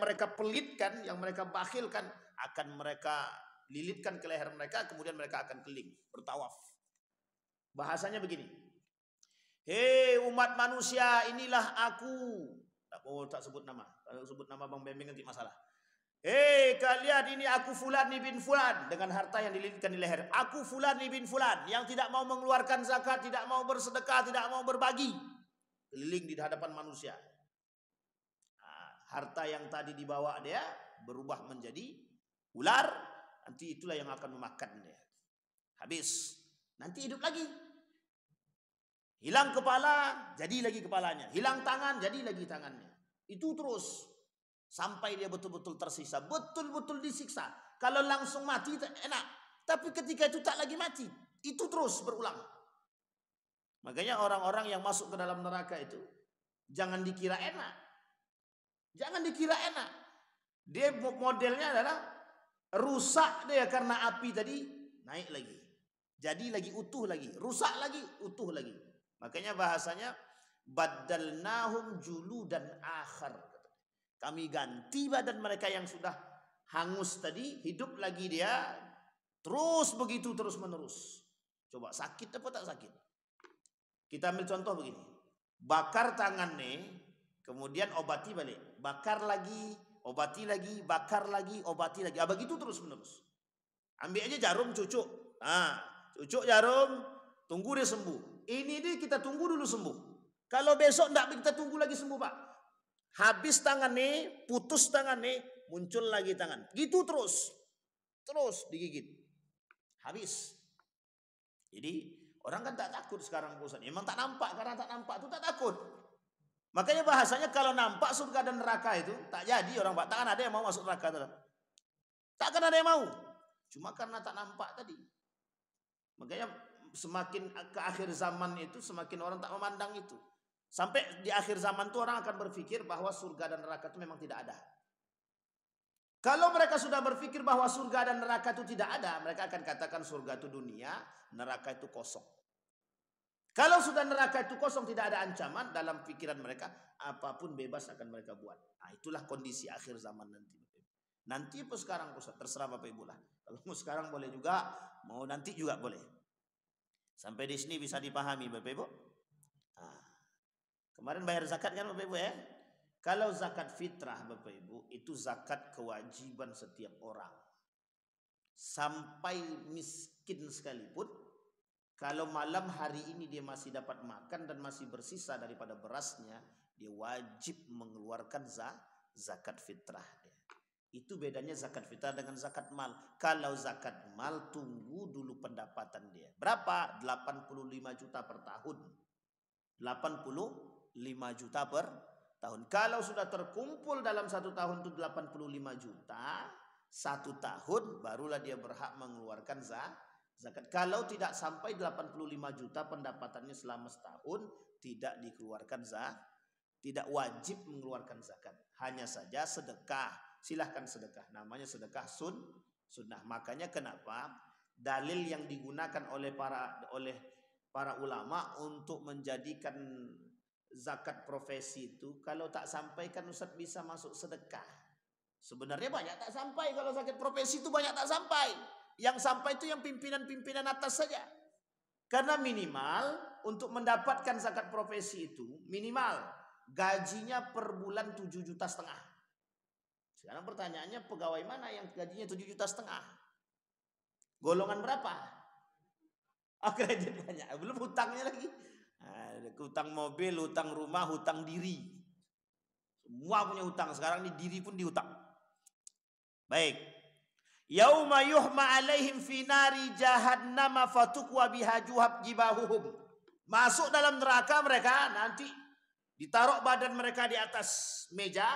mereka pelitkan, yang mereka bakhilkan, akan mereka lilitkan ke leher mereka, kemudian mereka akan keliling bertawaf. Bahasanya begini. Hei umat manusia, inilah aku. Tak sebut nama. Kalau sebut nama Bang Bembeng nanti masalah. Hei kalian, ini aku Fulan bin Fulan, dengan harta yang dililitkan di leher. Aku Fulan bin Fulan yang tidak mau mengeluarkan zakat, tidak mau bersedekah, tidak mau berbagi. Keliling di hadapan manusia. Nah, harta yang tadi dibawa dia berubah menjadi ular. Nanti itulah yang akan memakan dia. Habis. Nanti hidup lagi. Hilang kepala, jadi lagi kepalanya. Hilang tangan, jadi lagi tangannya. Itu terus. Sampai dia betul-betul tersisa. Betul-betul disiksa. Kalau langsung mati enak. Tapi ketika itu tak lagi mati. Itu terus berulang. Makanya orang-orang yang masuk ke dalam neraka itu, jangan dikira enak. Jangan dikira enak. Dia modelnya adalah rusak dia karena api tadi, naik lagi. Jadi lagi utuh lagi. Rusak lagi, utuh lagi. Makanya bahasanya badalnahum juludan akhar. Kami ganti badan mereka yang sudah hangus tadi, hidup lagi dia, terus begitu terus menerus. Coba sakit apa tak sakit? Kita ambil contoh begini. Bakar tangannya, kemudian obati balik. Bakar lagi, obati lagi, bakar lagi, obati lagi. Begitu terus menerus. Ambil aja jarum cucuk. Cucuk jarum, tunggu dia sembuh. Ini kita tunggu dulu sembuh. Kalau besok enggak kita tunggu lagi sembuh, Pak. Habis tangan nih, putus tangan nih, muncul lagi tangan. Gitu terus. Terus digigit. Habis. Jadi orang kan tak takut sekarang Ustaz. Memang tak nampak, karena tak nampak itu tak takut. Makanya bahasanya kalau nampak surga dan neraka itu tak jadi orang, Pak. Takkan ada yang mau masuk neraka. Takkan ada yang mau. Cuma karena tak nampak tadi. Makanya semakin ke akhir zaman itu semakin orang tak memandang itu. Sampai di akhir zaman itu orang akan berpikir bahwa surga dan neraka itu memang tidak ada. Kalau mereka sudah berpikir bahwa surga dan neraka itu tidak ada, mereka akan katakan surga itu dunia, neraka itu kosong. Kalau sudah neraka itu kosong, tidak ada ancaman, dalam pikiran mereka apapun bebas akan mereka buat. Nah, itulah kondisi akhir zaman nanti. Nanti apa sekarang Ustaz? Terserah Bapak Ibu lah. Kalau mau sekarang boleh juga, mau nanti juga boleh. Sampai di sini bisa dipahami Bapak Ibu. Kemarin bayar zakat kan Bapak Ibu ya? Kalau zakat fitrah Bapak Ibu, itu zakat kewajiban setiap orang. Sampai miskin sekalipun, kalau malam hari ini dia masih dapat makan dan masih bersisa daripada berasnya, dia wajib mengeluarkan zakat fitrah. Itu bedanya zakat fitrah dengan zakat mal. Kalau zakat mal, tunggu dulu pendapatan dia. Berapa? 85 juta per tahun. 85 juta per tahun. Kalau sudah terkumpul dalam 1 tahun itu 85 juta, 1 tahun barulah dia berhak mengeluarkan zakat. Kalau tidak sampai 85 juta pendapatannya selama setahun, tidak dikeluarkan zakat, tidak wajib mengeluarkan zakat. Hanya saja sedekah, silahkan sedekah. Namanya sedekah sunnah. Makanya kenapa dalil yang digunakan oleh para ulama untuk menjadikan zakat profesi itu, kalau tak sampai kan Ustaz bisa masuk sedekah. Sebenarnya banyak tak sampai, kalau zakat profesi itu banyak tak sampai. Yang sampai itu yang pimpinan-pimpinan atas saja. Karena minimal untuk mendapatkan zakat profesi itu minimal gajinya per bulan 7,5 juta. Sekarang pertanyaannya, pegawai mana yang gajinya 7,5 juta? Golongan berapa? Kredit banyak, belum hutangnya lagi. Hutang mobil, hutang rumah, hutang diri. Semua punya hutang. Sekarang ini diri pun dihutang. Baik. Yauma yuhma alaihim fi nari jahannam fatukwa biha jibahuhum. Masuk dalam neraka mereka, nanti ditaruh badan mereka di atas meja,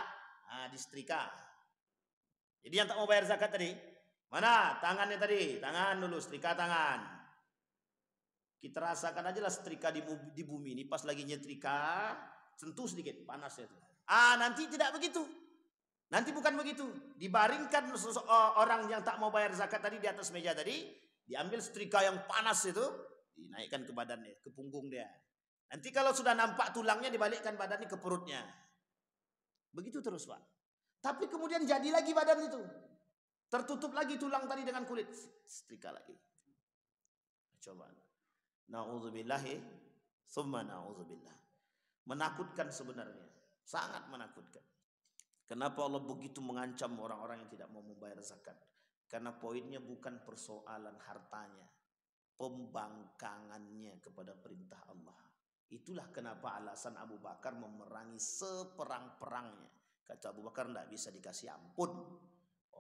disetrika. Jadi yang tak mau bayar zakat tadi, mana tangannya tadi? Tangan dulu, setrika tangan. Kita rasakan aja lah setrika di bumi ini, pas lagi nyetrika, sentuh sedikit panasnya itu. Nanti tidak begitu. Nanti bukan begitu. Dibaringkan orang yang tak mau bayar zakat tadi di atas meja tadi, diambil setrika yang panas itu, dinaikkan ke badannya, ke punggung dia. Nanti kalau sudah nampak tulangnya, dibalikkan badannya ke perutnya. Begitu terus, Pak. Tapi kemudian jadi lagi badan itu. Tertutup lagi tulang tadi dengan kulit. Setrika lagi. Coba. Na'udzubillahi summa na'udzubillah. Menakutkan sebenarnya. Sangat menakutkan. Kenapa Allah begitu mengancam orang-orang yang tidak mau membayar zakat? Karena poinnya bukan persoalan hartanya, pembangkangannya kepada perintah Allah. Itulah kenapa alasan Abu Bakar memerangi seperang-perangnya. Kata Abu Bakar, tidak bisa dikasih ampun.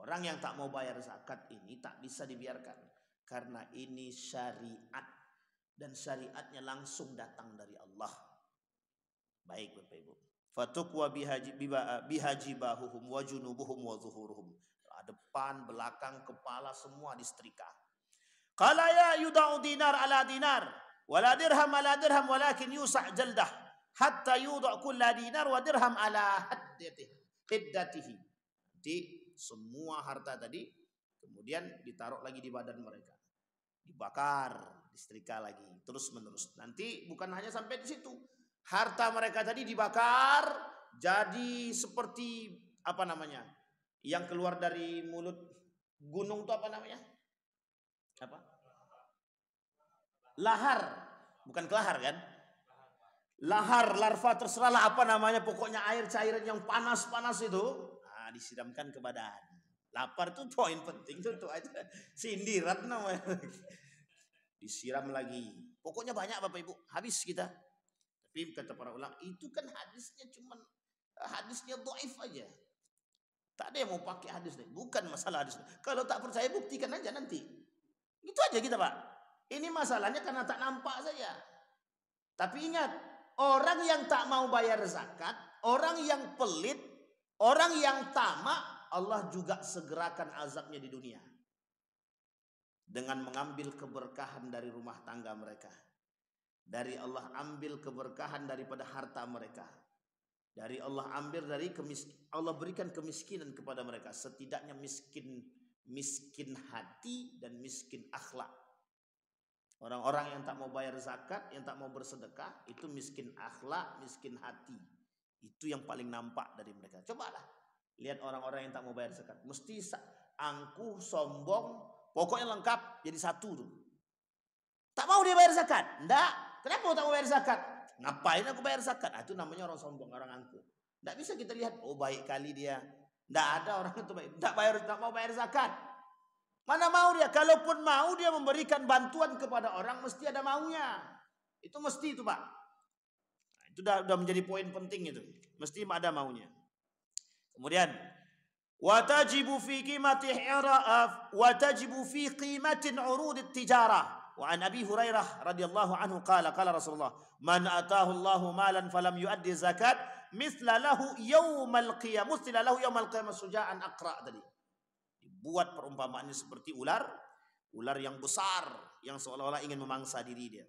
Orang yang tak mau bayar zakat ini tak bisa dibiarkan. Karena ini syariat. Dan syariatnya langsung datang dari Allah. Baik Bapak Ibu. Fatukwa bihajibahuhum wa junubuhum wa zuhuruhum. Depan, belakang, kepala semua disetrika. Qala ya yudau dinar ala dinar wala dirham ala dirham walakin yusa' jaldah hatta yudau kulla dinar wa dirham ala hiddatihi. Jadi semua harta tadi kemudian ditaruh lagi di badan mereka. Dibakar, disetrika lagi, terus menerus. Nanti bukan hanya sampai di situ. Harta mereka tadi dibakar jadi seperti apa namanya? Yang keluar dari mulut gunung itu apa namanya? Apa? Lahar, bukan kelahar kan? Lahar, larva, terserahlah apa namanya, pokoknya air cairan yang panas-panas itu, disiramkan ke badan. Lapar itu poin penting itu aja. Sindiran namanya. Disiram lagi. Pokoknya banyak Bapak Ibu, habis kita. Tapi kata para ulama, itu kan hadisnya dhaif aja. Tak ada yang mau pakai hadis nih. Bukan masalah hadis. Kalau tak percaya buktikan aja nanti. Itu aja kita Pak. Ini masalahnya karena tak nampak saja. Tapi ingat, orang yang tak mau bayar zakat, orang yang pelit, orang yang tamak, Allah juga segerakan azabnya di dunia. Dengan mengambil keberkahan dari rumah tangga mereka. Dari Allah ambil keberkahan daripada harta mereka. Dari Allah ambil dari Allah berikan kemiskinan kepada mereka. Setidaknya miskin hati dan miskin akhlak. Orang-orang yang tak mau bayar zakat, yang tak mau bersedekah, itu miskin akhlak, miskin hati. Itu yang paling nampak dari mereka. Cobalah lihat orang-orang yang tak mau bayar zakat. Mesti angkuh, sombong, pokoknya lengkap jadi satu tuh. Tak mau dia bayar zakat? Enggak. Kenapa tak mau bayar zakat? Ngapain aku bayar zakat? Itu namanya orang sombong, orang angkuh. Enggak bisa kita lihat, oh baik kali dia. Enggak ada orang itu baik. Tak mau bayar zakat. Mana mau dia? Kalaupun mau dia memberikan bantuan kepada orang, mesti ada maunya. Itu mesti itu Pak. Itu sudah menjadi poin penting itu. Mesti ada maunya. Kemudian watajibu fi qimatin urud tijarah. wa an Abi Hurairah radhiyallahu anhu qala Rasulullah man atahu Allahu malan falam yuaddi zakat mithla lahu yaumal qiyamah suja'an aqra tadi. Dibuat perumpamaannya seperti ular yang besar yang seolah-olah ingin memangsa diri dia.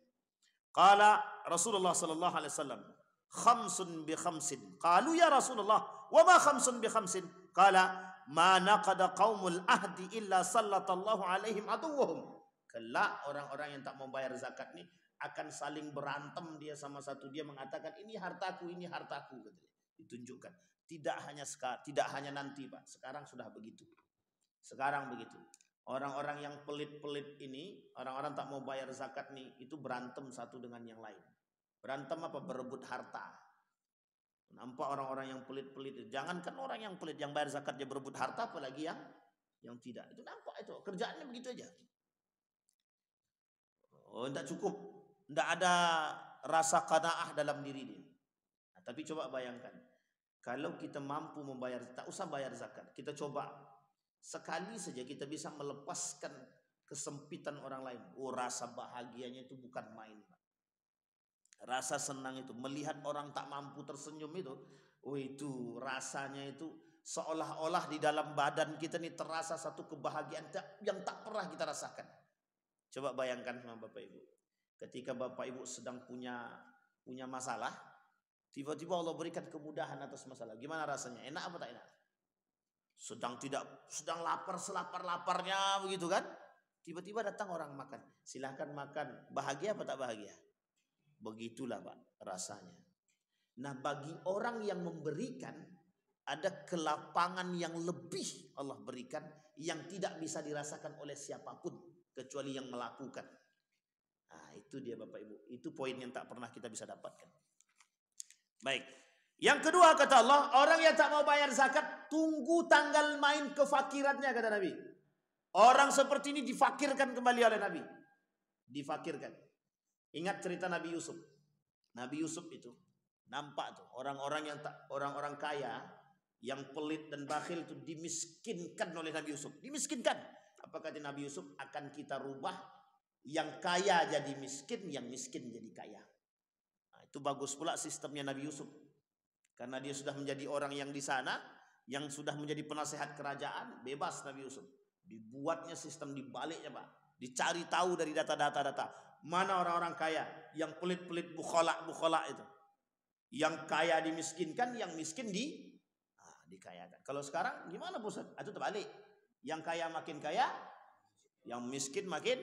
Qala Rasulullah sallallahu alaihi wasallam khamsun bi khamsin. Qalu ya Rasulullah wa ma khamsun bi khamsin? Qala ma naqada qaumul ahdi illa sallatallahu alaihim aduwwahum. Kelak orang-orang yang tak membayar zakat ni akan saling berantem dia sama satu. Dia mengatakan ini hartaku katanya. Ditunjukkan. Tidak hanya nanti, Pak. Sekarang sudah begitu. Orang-orang yang pelit-pelit ini, orang-orang tak mau bayar zakat nih, itu berantem satu dengan yang lain. Berantem apa? Berebut harta. Nampak orang-orang yang pelit-pelit. Jangankan orang yang pelit, yang bayar zakat dia berebut harta, apalagi yang tidak. Itu nampak itu. Kerjaannya begitu aja. Oh, tidak cukup. Tidak ada rasa qanaah dalam diri dia. Nah, tapi coba bayangkan. Kalau kita mampu membayar, tak usah bayar zakat. Kita coba. Sekali saja kita bisa melepaskan kesempitan orang lain. Oh, rasa bahagianya itu bukan main. Rasa senang itu. Melihat orang tak mampu tersenyum itu. Oh, itu rasanya itu. Seolah-olah di dalam badan kita ini terasa satu kebahagiaan yang tak pernah kita rasakan. Coba bayangkan sama Bapak Ibu. Ketika Bapak Ibu sedang punya masalah, tiba-tiba Allah berikan kemudahan atas masalah. Gimana rasanya? Enak apa tak enak? Sedang lapar selapar-laparnya begitu kan? Tiba-tiba datang orang makan. Silahkan makan. Bahagia apa tak bahagia? Begitulah Pak rasanya. Nah, bagi orang yang memberikan ada kelapangan yang lebih Allah berikan yang tidak bisa dirasakan oleh siapapun kecuali yang melakukan. Nah, itu dia Bapak Ibu. Itu poin yang tak pernah kita bisa dapatkan. Baik. Yang kedua kata Allah, orang yang tak mau bayar zakat, tunggu tanggal main kefakirannya kata Nabi. Orang seperti ini difakirkan kembali oleh Nabi. Difakirkan. Ingat cerita Nabi Yusuf. Nabi Yusuf itu nampak tuh orang-orang kaya yang pelit dan bakhil itu dimiskinkan oleh Nabi Yusuf. Dimiskinkan. Apa kata Nabi Yusuf? Akan kita rubah yang kaya jadi miskin, yang miskin jadi kaya. Nah, itu bagus pula sistemnya Nabi Yusuf. Karena dia sudah menjadi orang yang di sana, yang sudah menjadi penasehat kerajaan, bebas Nabi Yusuf. Dibuatnya sistem dibaliknya Pak. Dicari tahu dari data. Mana orang-orang kaya, yang pelit-pelit bukhala itu. Yang kaya dimiskinkan, yang miskin dikayakan. Kalau sekarang gimana Ustaz? Itu terbalik. Yang kaya makin kaya, yang miskin makin.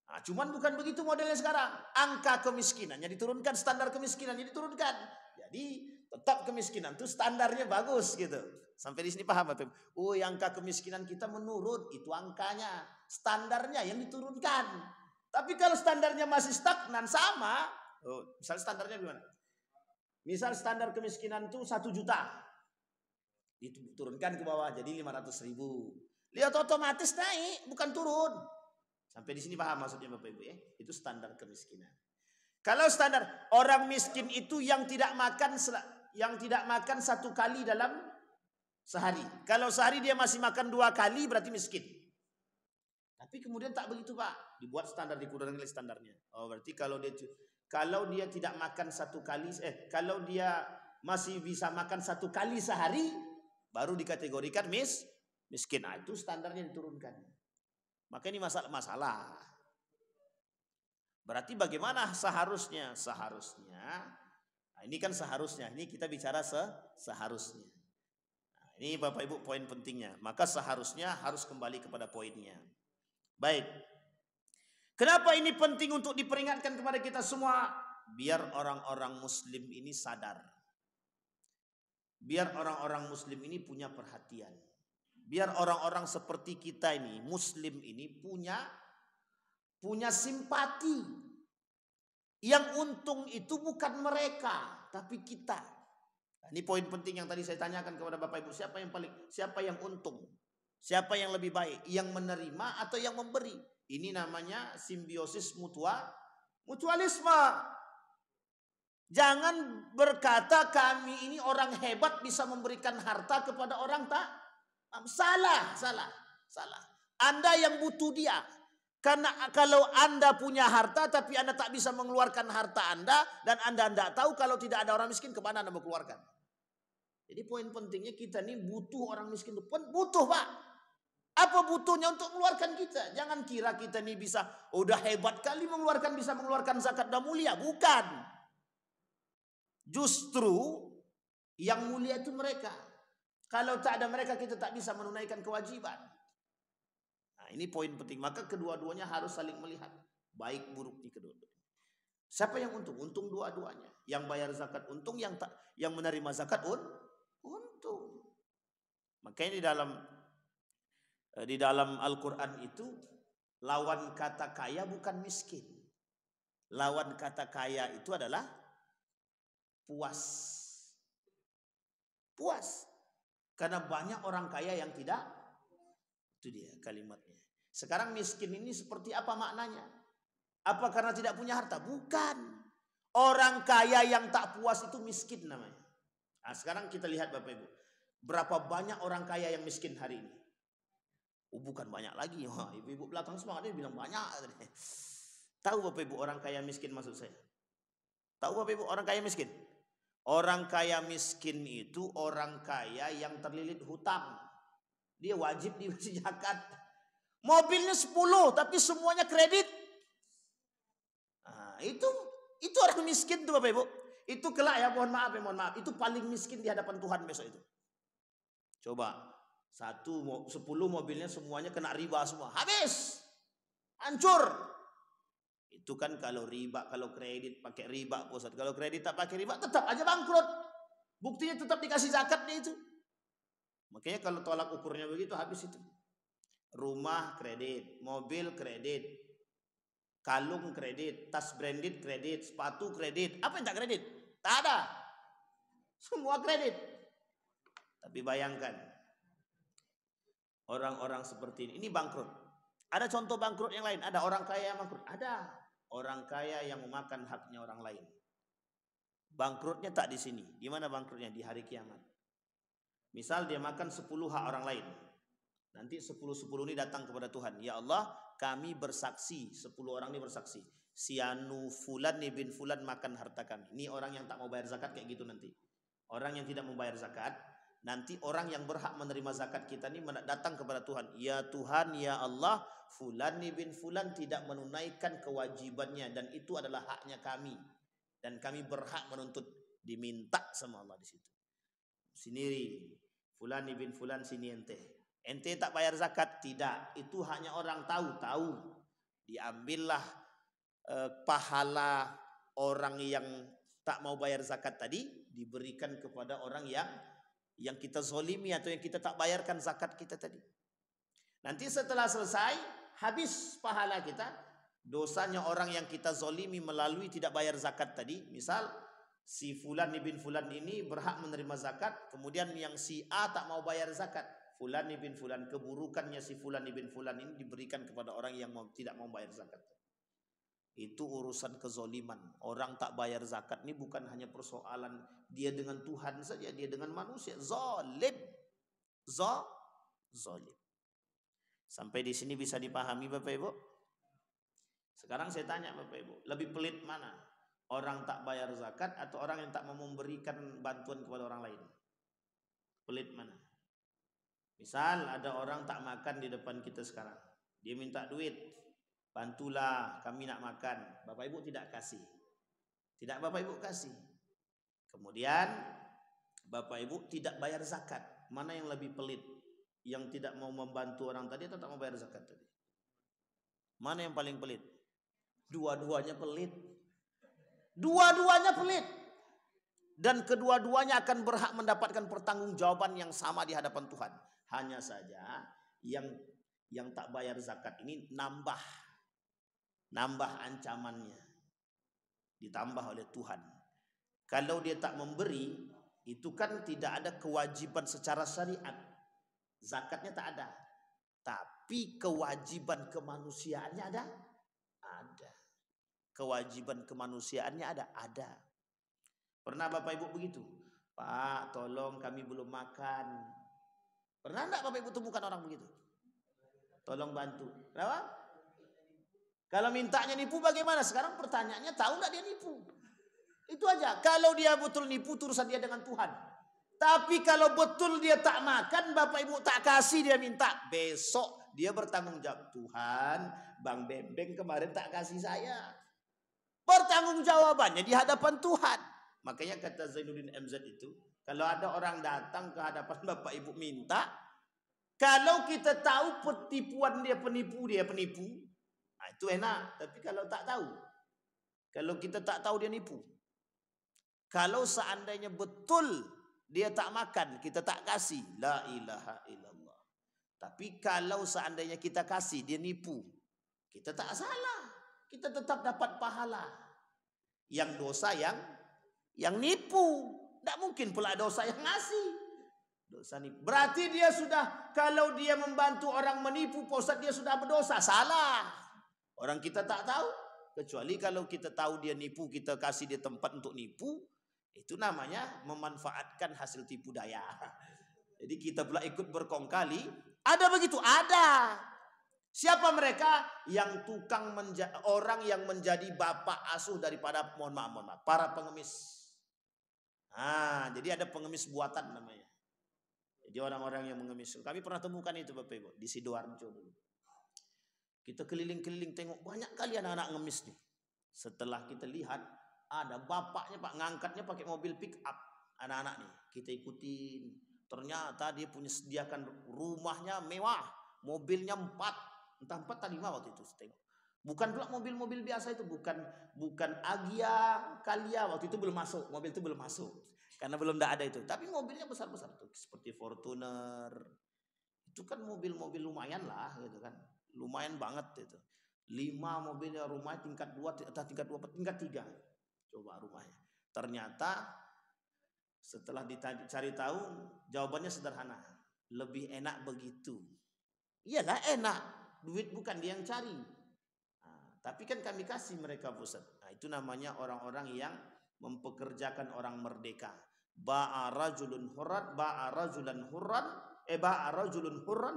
Nah, cuman bukan begitu modelnya sekarang. Angka kemiskinannya diturunkan, standar kemiskinannya diturunkan. Jadi tetap kemiskinan itu standarnya bagus gitu. Sampai di sini paham Bapak? Oh, angka kemiskinan kita menurun, itu angkanya, standarnya yang diturunkan. Tapi kalau standarnya masih stagnan sama, misal standarnya gimana? Misal standar kemiskinan itu 1 juta. Diturunkan ke bawah jadi 500.000. Lihat otomatis naik, bukan turun. Sampai di sini paham maksudnya Bapak Ibu ya? Itu standar kemiskinan. Kalau standar orang miskin itu yang tidak makan 1 kali dalam sehari. Kalau sehari dia masih makan 2 kali berarti miskin. Tapi kemudian tak begitu Pak. Dibuat standar, dikurangi standarnya. Oh, berarti kalau dia tidak makan 1 kali, kalau dia masih bisa makan 1 kali sehari, baru dikategorikan miskin. Nah, itu standarnya diturunkan. Maka ini masalah. Berarti bagaimana seharusnya? Nah, ini kan seharusnya. Ini kita bicara seharusnya. Nah, ini Bapak Ibu poin pentingnya. Maka seharusnya harus kembali kepada poinnya. Baik. Kenapa ini penting untuk diperingatkan kepada kita semua? Biar orang-orang muslim ini sadar. Biar orang-orang muslim ini punya perhatian. Biar orang-orang seperti kita ini, muslim ini punya simpati. Yang untung itu bukan mereka, tapi kita. Nah, ini poin penting yang tadi saya tanyakan kepada Bapak Ibu. Siapa yang untung? Siapa yang lebih baik? Yang menerima atau yang memberi? Ini namanya simbiosis mutualisme. Jangan berkata kami ini orang hebat bisa memberikan harta kepada orang tak. Salah. Anda yang butuh dia. Karena kalau Anda punya harta tapi Anda tak bisa mengeluarkan harta Anda dan Anda tidak tahu kalau tidak ada orang miskin kemana Anda mau keluarkan. Jadi poin pentingnya kita ini butuh orang miskin. Butuh Pak. Apa butuhnya untuk mengeluarkan kita? Jangan kira kita ini bisa udah hebat kali bisa mengeluarkan zakat dan mulia. Bukan. Justru yang mulia itu mereka. Kalau tak ada mereka kita tak bisa menunaikan kewajiban. Nah, ini poin penting. Maka kedua-duanya harus saling melihat baik buruknya kedua-duanya. Siapa yang untung? Untung dua-duanya. Yang bayar zakat untung, yang menerima zakat untung. Makanya di dalam Al-Qur'an itu lawan kata kaya bukan miskin. Lawan kata kaya itu adalah puas. Puas. Karena banyak orang kaya yang tidak. Itu dia kalimatnya. Sekarang miskin ini seperti apa maknanya? Apa karena tidak punya harta? Bukan. Orang kaya yang tak puas itu miskin namanya. Nah, sekarang kita lihat Bapak Ibu. Berapa banyak orang kaya yang miskin hari ini? Oh, bukan banyak lagi. Wah, ibu-ibu belakang semangat dia bilang banyak. Tahu Bapak Ibu orang kaya miskin maksud saya? Tahu Bapak Ibu orang kaya miskin? Orang kaya miskin itu orang kaya yang terlilit hutang. Dia wajib diberi zakat. Mobilnya 10 tapi semuanya kredit. Nah, itu orang miskin tuh Bapak Ibu. Itu kelak ya, mohon maaf. Itu paling miskin di hadapan Tuhan besok itu. Coba 10 mobilnya semuanya kena riba semua. Habis. Hancur. Itu kan kalau riba, kalau kredit pakai riba Ustaz. Kalau kredit tak pakai riba tetap aja bangkrut. Buktinya tetap dikasih zakatnya itu. Makanya kalau tolak ukurnya begitu habis itu. Rumah kredit, mobil kredit, kalung kredit, tas branded kredit, sepatu kredit. Apa yang tak kredit? Tak ada. Semua kredit. Tapi bayangkan orang-orang seperti ini bangkrut. Ada contoh bangkrut yang lain? Ada orang kaya yang bangkrut? Ada. Orang kaya yang memakan haknya orang lain. Bangkrutnya tak di sini. Di mana bangkrutnya? Di hari kiamat. Misal dia makan 10 hak orang lain. Nanti 10 ini datang kepada Tuhan. Ya Allah, kami bersaksi. 10 orang ini bersaksi. Si anu fulan nih bin fulan makan harta kami. Ini orang yang tak mau bayar zakat kayak gitu nanti. Orang yang tidak mau bayar zakat. Nanti orang yang berhak menerima zakat kita ini datang kepada Tuhan. Ya Tuhan, ya Allah, fulan nih bin fulan tidak menunaikan kewajibannya. Dan itu adalah haknya kami. Dan kami berhak menuntut. Diminta sama Allah di situ. Sendiri. Fulan bin fulan sini ente tak bayar zakat? Tidak, itu hanya orang tahu. Diambillah pahala orang yang tak mau bayar zakat tadi, diberikan kepada orang yang kita zolimi atau yang kita tak bayarkan zakat kita tadi. Nanti setelah selesai, habis pahala kita, dosanya orang yang kita zolimi melalui tidak bayar zakat tadi, misal si fulan bin fulan ini berhak menerima zakat, kemudian yang si A tak mau bayar zakat. Fulan bin fulan, keburukannya si fulan bin fulan ini diberikan kepada orang yang tidak mau bayar zakat. Itu urusan kezoliman. Orang tak bayar zakat ini bukan hanya persoalan dia dengan Tuhan saja, dia dengan manusia. Zalim. Zalim. Sampai di sini bisa dipahami Bapak Ibu? Sekarang saya tanya Bapak Ibu, lebih pelit mana? Orang tak bayar zakat atau orang yang tak mau memberikan bantuan kepada orang lain? Pelit mana? Misal ada orang tak makan di depan kita sekarang. Dia minta duit. Bantulah kami nak makan. Bapak Ibu tidak kasih. Tidak Bapak Ibu kasih. Kemudian Bapak Ibu tidak bayar zakat. Mana yang lebih pelit? Yang tidak mau membantu orang tadi atau tak mau bayar zakat tadi? Mana yang paling pelit? Dua-duanya pelit. Dua-duanya pelit. Dan kedua-duanya akan berhak mendapatkan pertanggungjawaban yang sama di hadapan Tuhan. Hanya saja yang tak bayar zakat ini nambah ancamannya. Ditambah oleh Tuhan. Kalau dia tak memberi, itu kan tidak ada kewajiban secara syariat. Zakatnya tak ada. Tapi kewajiban kemanusiaannya ada? Ada. Kewajiban kemanusiaannya ada? Ada. Pernah Bapak Ibu begitu? Pak, tolong kami belum makan. Pernah enggak Bapak Ibu temukan orang begitu? Tolong bantu. Kenapa? Kalau mintanya nipu bagaimana? Sekarang pertanyaannya, tahu nggak dia nipu? Itu aja. Kalau dia betul nipu, urusan dia dengan Tuhan. Tapi kalau betul dia tak makan, bapak ibu tak kasih, dia minta, besok dia bertanggung jawab. Tuhan, Bang Bembeng kemarin tak kasih saya. Bertanggung jawabannya di hadapan Tuhan. Makanya kata Zainuddin MZ itu, kalau ada orang datang ke hadapan bapak ibu minta, kalau kita tahu penipuan dia penipu, nah itu enak. Tapi kalau tak tahu, kalau kita tak tahu dia nipu, kalau seandainya betul dia tak makan, kita tak kasih, la ilaha illallah. Tapi kalau seandainya kita kasih, dia nipu, kita tak salah, kita tetap dapat pahala. Yang dosa yang nipu, tidak mungkin pula dosa yang ngasih. Dosa nipu. Berarti dia sudah, kalau dia membantu orang menipu, Pak Ustaz, dia sudah berdosa. Salah. Orang kita tak tahu. Kecuali kalau kita tahu dia nipu, kita kasih dia tempat untuk nipu, itu namanya memanfaatkan hasil tipu daya. Jadi kita pula ikut berkongkali. Ada begitu? Ada. Siapa mereka? Yang tukang orang yang menjadi bapak asuh daripada, mohon maaf, para pengemis. Jadi ada pengemis buatan namanya. Jadi orang-orang yang mengemis. Kami pernah temukan itu Bapak Ibu di Sidoarjo dulu. Kita keliling-keliling tengok banyak kali anak-anak ngemis nih. Setelah kita lihat ada bapaknya Pak ngangkatnya pakai mobil pick up anak-anak nih. Kita ikutin. Ternyata dia punya sediakan rumahnya mewah, mobilnya 4, entah 4 atau 5 waktu itu tengok. Bukan pula mobil-mobil biasa itu, bukan Agya, Kalia, waktu itu belum masuk, mobil itu belum masuk. Karena belum ada itu, tapi mobilnya besar-besar tuh, seperti Fortuner. Itu kan mobil-mobil lumayan lah gitu kan. Lumayan banget itu. 5 mobilnya, rumah tingkat 2 atau tingkat 2, tingkat 3. Coba rumahnya. Ternyata setelah dicari tahu, jawabannya sederhana. Lebih enak begitu. Iyalah enak, duit bukan dia yang cari. Tapi kan kami kasih mereka pusat. Itu namanya orang-orang yang mempekerjakan orang merdeka. Ba'a rajulun hurran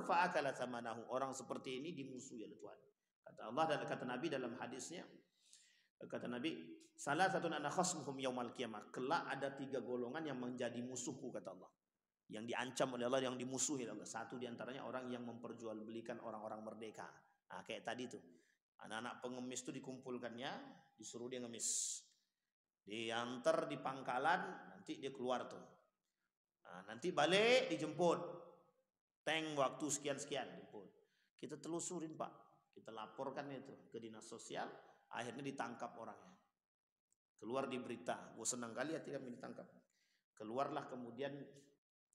fa'akala thamanahu. Orang seperti ini dimusuhi oleh Tuhan. Kata Allah dan kata Nabi dalam hadisnya, kata Nabi, salah satu ana khasmuhum yaumal qiyamah. Kelak ada 3 golongan yang menjadi musuhku, kata Allah. Yang diancam oleh Allah, yang dimusuhi oleh Allah. Satu diantaranya orang yang memperjualbelikan orang-orang merdeka. Kayak tadi tuh. Anak-anak pengemis itu dikumpulkannya, disuruh dia ngemis. Diantar di pangkalan, nanti dia keluar tuh. Nanti balik dijemput. Tank waktu sekian-sekian jemput. Kita telusurin Pak. Kita laporkan itu ke dinas sosial. Akhirnya ditangkap orangnya. Keluar di berita. Gue senang kali hati kami ditangkap. Keluarlah kemudian,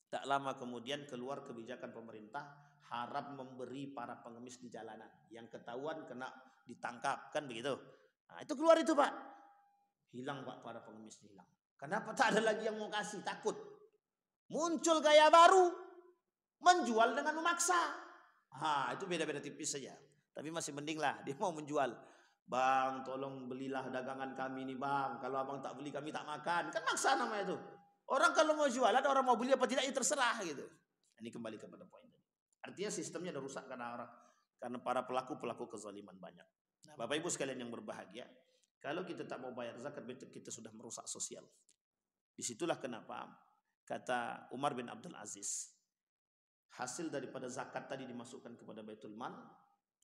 tak lama kemudian keluar kebijakan pemerintah harap memberi para pengemis di jalanan. Yang ketahuan kena ditangkap, kan begitu. Itu keluar itu Pak. Hilang Pak, para pengemis hilang. Kenapa? Tak ada lagi yang mau kasih, takut. Muncul gaya baru, menjual dengan memaksa. Itu beda-beda tipis saja. Tapi masih mending lah, dia mau menjual. Bang, tolong belilah dagangan kami nih bang. Kalau abang tak beli kami tak makan. Kan maksa namanya itu. Orang kalau mau jual, ada orang mau beli apa tidak, ya terserah gitu. Ini kembali kepada poin tadi. Artinya sistemnya udah rusak karena para pelaku kezaliman banyak. Nah, Bapak Ibu sekalian yang berbahagia, kalau kita tak mau bayar zakat, kita sudah merusak sosial. Disitulah kenapa kata Umar bin Abdul Aziz, hasil daripada zakat tadi dimasukkan kepada Baitul Mal.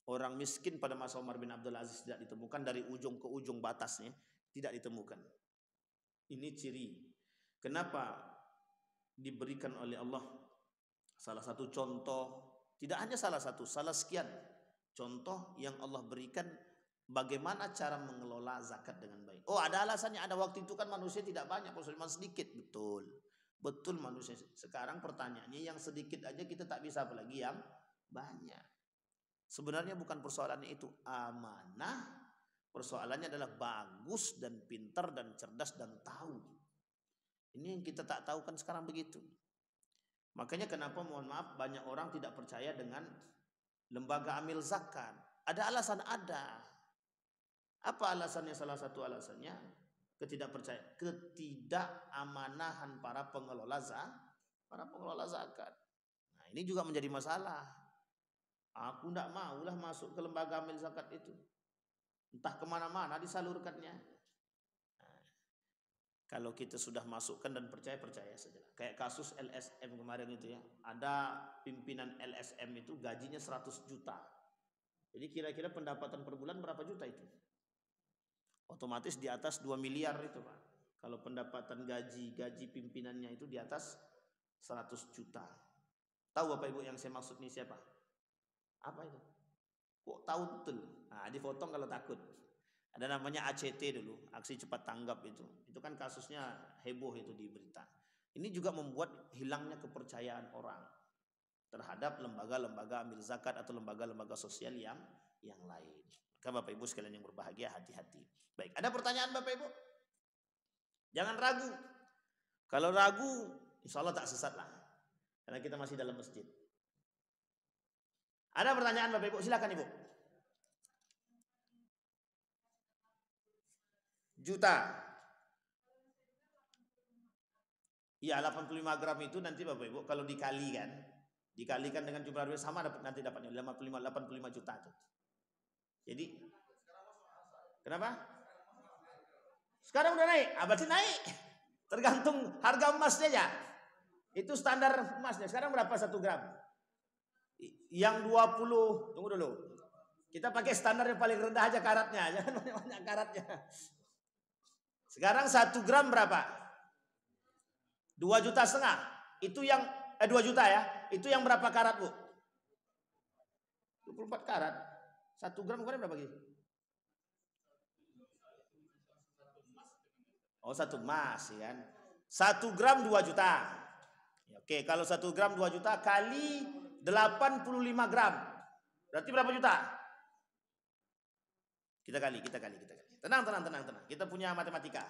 Orang miskin pada masa Umar bin Abdul Aziz tidak ditemukan, dari ujung ke ujung batasnya tidak ditemukan. Ini ciri kenapa diberikan oleh Allah salah satu contoh, tidak hanya salah satu, salah sekian contoh yang Allah berikan bagaimana cara mengelola zakat dengan baik. Ada alasannya. Ada waktu itu kan manusia tidak banyak, cuma sedikit. Betul manusia. Sekarang pertanyaannya, yang sedikit aja kita tak bisa, apalagi yang banyak. Sebenarnya bukan persoalannya itu amanah, persoalannya adalah bagus dan pintar dan cerdas dan tahu. Ini yang kita tak tahu kan sekarang begitu. Makanya kenapa mohon maaf banyak orang tidak percaya dengan lembaga amil zakat. Ada alasan, ada. Apa alasannya? Salah satu alasannya ketidakamanahan para pengelola zakat. Nah, ini juga menjadi masalah. Aku tidak maulah masuk ke lembaga amil zakat itu. Entah kemana-mana disalurkannya. Nah, kalau kita sudah masukkan dan percaya saja. Kayak kasus LSM kemarin itu ya. Ada pimpinan LSM itu gajinya 100 juta. Jadi kira-kira pendapatan per bulan berapa juta itu? Otomatis di atas 2 miliar itu Pak. Kalau pendapatan gaji pimpinannya itu di atas 100 juta. Tahu Bapak Ibu yang saya maksud ini siapa? Apa itu? Kok tahu betul? Nah, dipotong kalau takut. Ada namanya ACT dulu, aksi cepat tanggap itu. Itu kan kasusnya heboh itu di berita. Ini juga membuat hilangnya kepercayaan orang terhadap lembaga-lembaga ambil zakat atau lembaga-lembaga sosial yang lain. Maka Bapak Ibu sekalian yang berbahagia, hati-hati. Baik, ada pertanyaan Bapak Ibu? Jangan ragu. Kalau ragu, insya Allah tak sesat lah. Karena kita masih dalam masjid. Ada pertanyaan Bapak Ibu? Silakan Ibu. Juta. Iya, 85 gram itu nanti Bapak Ibu kalau dikalikan dengan jumlah duit sama nanti dapatnya 85 juta itu. Jadi kenapa? Sekarang udah naik, berarti naik. Tergantung harga emasnya ya. Itu standar emasnya. Sekarang berapa 1 gram? Yang 20, tunggu dulu. Kita pakai standar yang paling rendah aja karatnya, jangan banyak-banyak karatnya. Sekarang 1 gram berapa? 2,5 juta. Itu yang 2 juta ya. Itu yang berapa karat, Bu? 24 karat. 1 gram kemarin berapa gitu? Oh, 1 emas ya kan. 1 gram 2 juta. Oke, kalau 1 gram 2 juta kali 85 gram. Berarti berapa juta? Kita kali. Tenang. Kita punya matematika.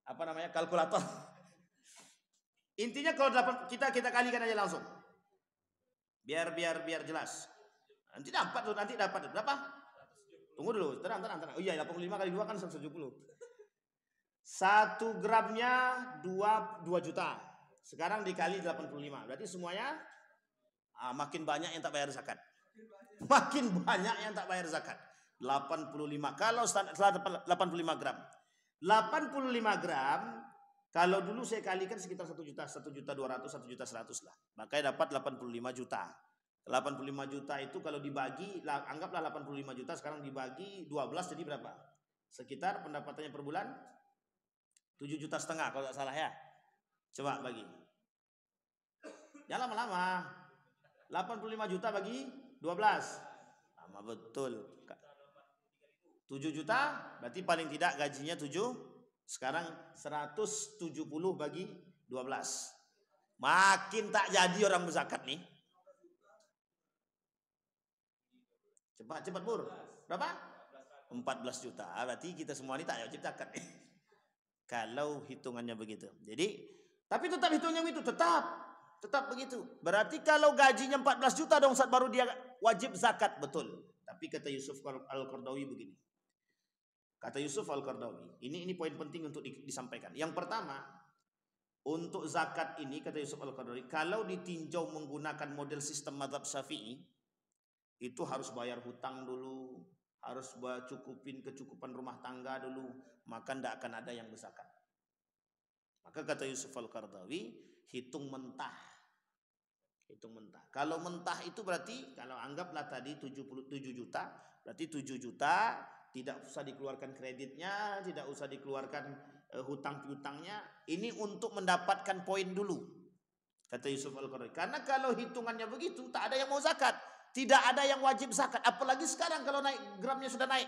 Apa namanya? Kalkulator. Intinya kalau kita kalikan aja langsung. Biar jelas. Nanti dapat berapa? Tunggu dulu, tenang. Oh iya, 85 kali 2 kan 170. 1 gramnya 2 juta. Sekarang dikali 85. Berarti semuanya makin banyak yang tak bayar zakat. Makin banyak yang tak bayar zakat. 85. Kalau standar 85 gram. 85 gram kalau dulu saya kalikan sekitar 1 juta, 1.200.000, 1.100.000 lah. Makanya dapat 85 juta. 85 juta itu kalau dibagi, anggaplah 85 juta sekarang dibagi 12 jadi berapa? Sekitar pendapatannya per bulan 7,5 juta kalau tak salah ya. Coba bagi. Jangan lama-lama. 85 juta bagi 12. Lama betul. 7 juta berarti paling tidak gajinya 7. Sekarang 170 bagi 12. Makin tak jadi orang berzakat nih. Cepat Pur. Berapa? 14 juta. Berarti kita semua ini tak wajib zakat. Kalau hitungannya begitu. Jadi, tapi tetap hitungnya itu tetap begitu. Berarti kalau gajinya 14 juta dong saat baru dia wajib zakat, betul. Tapi kata Yusuf Al-Qardawi begini. Kata Yusuf Al-Qardawi, ini poin penting untuk disampaikan. Yang pertama, untuk zakat ini kata Yusuf Al-Qardawi, kalau ditinjau menggunakan model sistem mazhab Syafi'i, itu harus bayar hutang dulu, harus cukupin kecukupan rumah tangga dulu, maka tidak akan ada yang berzakat. Maka kata Yusuf Al-Qardawi, hitung mentah. Kalau mentah itu berarti, kalau anggaplah tadi 77 juta, berarti 7 juta tidak usah dikeluarkan kreditnya, tidak usah dikeluarkan hutang piutangnya. Ini untuk mendapatkan poin dulu, kata Yusuf Al-Qardawi. Karena kalau hitungannya begitu, tak ada yang mau zakat, tidak ada yang wajib zakat. Apalagi sekarang kalau naik, gramnya sudah naik,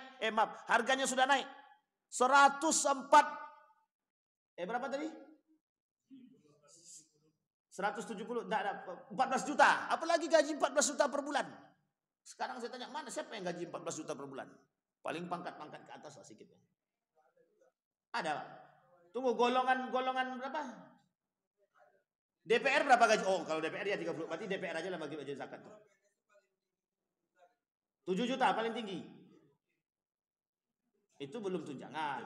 harganya sudah naik 104. Berapa tadi? 170, enggak ada 14 juta. Apalagi gaji 14 juta per bulan. Sekarang saya tanya, mana siapa yang gaji 14 juta per bulan? Paling pangkat-pangkat ke atas lah sedikitnya. Ada. Tunggu, golongan berapa? DPR berapa gaji? Oh, kalau DPR ya 30. Berarti DPR aja lah bagi zakat tuh. 7 juta paling tinggi. Itu belum tunjangan.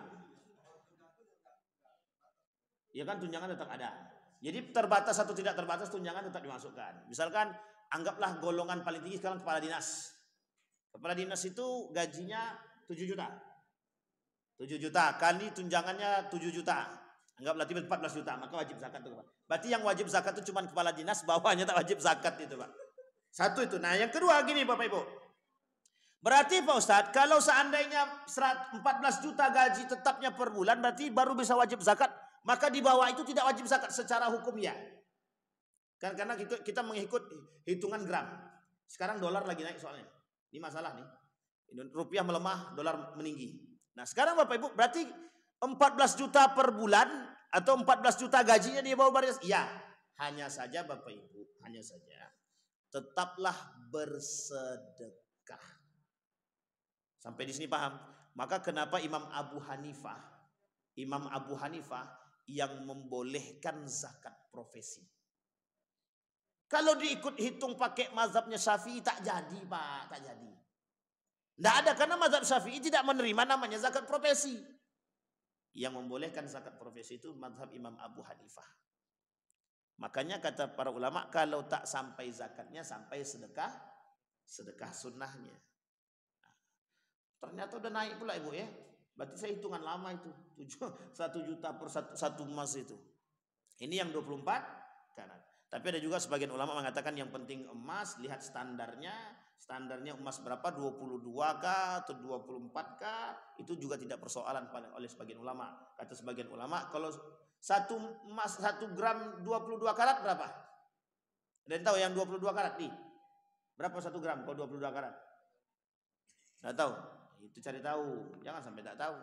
Ya kan tunjangan tetap ada. Jadi terbatas atau tidak terbatas tunjangan tetap dimasukkan. Misalkan anggaplah golongan paling tinggi sekarang kepala dinas. Kepala dinas itu gajinya 7 juta. 7 juta kali tunjangannya 7 juta. Anggaplah 14 juta, maka wajib zakat itu, Pak. Berarti yang wajib zakat itu cuma kepala dinas, bawahnya tak wajib zakat itu, Pak. Satu itu. Nah, yang kedua gini Bapak Ibu. Berarti Pak Ustadz, kalau seandainya 14 juta gaji tetapnya per bulan, berarti baru bisa wajib zakat. Maka di bawah itu tidak wajib zakat secara hukum ya. Karena kita mengikut hitungan gram. Sekarang dolar lagi naik soalnya. Ini masalah nih. Rupiah melemah, dolar meninggi. Nah sekarang Bapak Ibu, berarti 14 juta per bulan atau 14 juta gajinya dia bawa baris? Ya, hanya saja Bapak Ibu, hanya saja tetaplah bersedekah. Sampai di sini paham? Maka kenapa Imam Abu Hanifah yang membolehkan zakat profesi. Kalau diikut hitung pakai mazhabnya Syafi'i tak jadi, Pak, tak jadi. Tidak ada, karena mazhab Syafi'i tidak menerima namanya zakat profesi. Yang membolehkan zakat profesi itu mazhab Imam Abu Hanifah. Makanya kata para ulama, kalau tak sampai zakatnya, sampai sedekah sunnahnya. Nah, ternyata udah naik pula Ibu ya. Berarti saya hitungan lama itu 1 juta per satu emas itu. Ini yang 24 karat. Tapi ada juga sebagian ulama mengatakan yang penting emas, lihat standarnya. Standarnya emas berapa, 22 kah atau 24 kah, itu juga tidak persoalan oleh sebagian ulama. Kata sebagian ulama, kalau satu emas 1 gram 22 karat berapa? Ada yang tahu yang 22 karat nih? Berapa 1 gram kalau 22 karat? Nggak tahu? Itu cari tahu, jangan sampai tak tahu.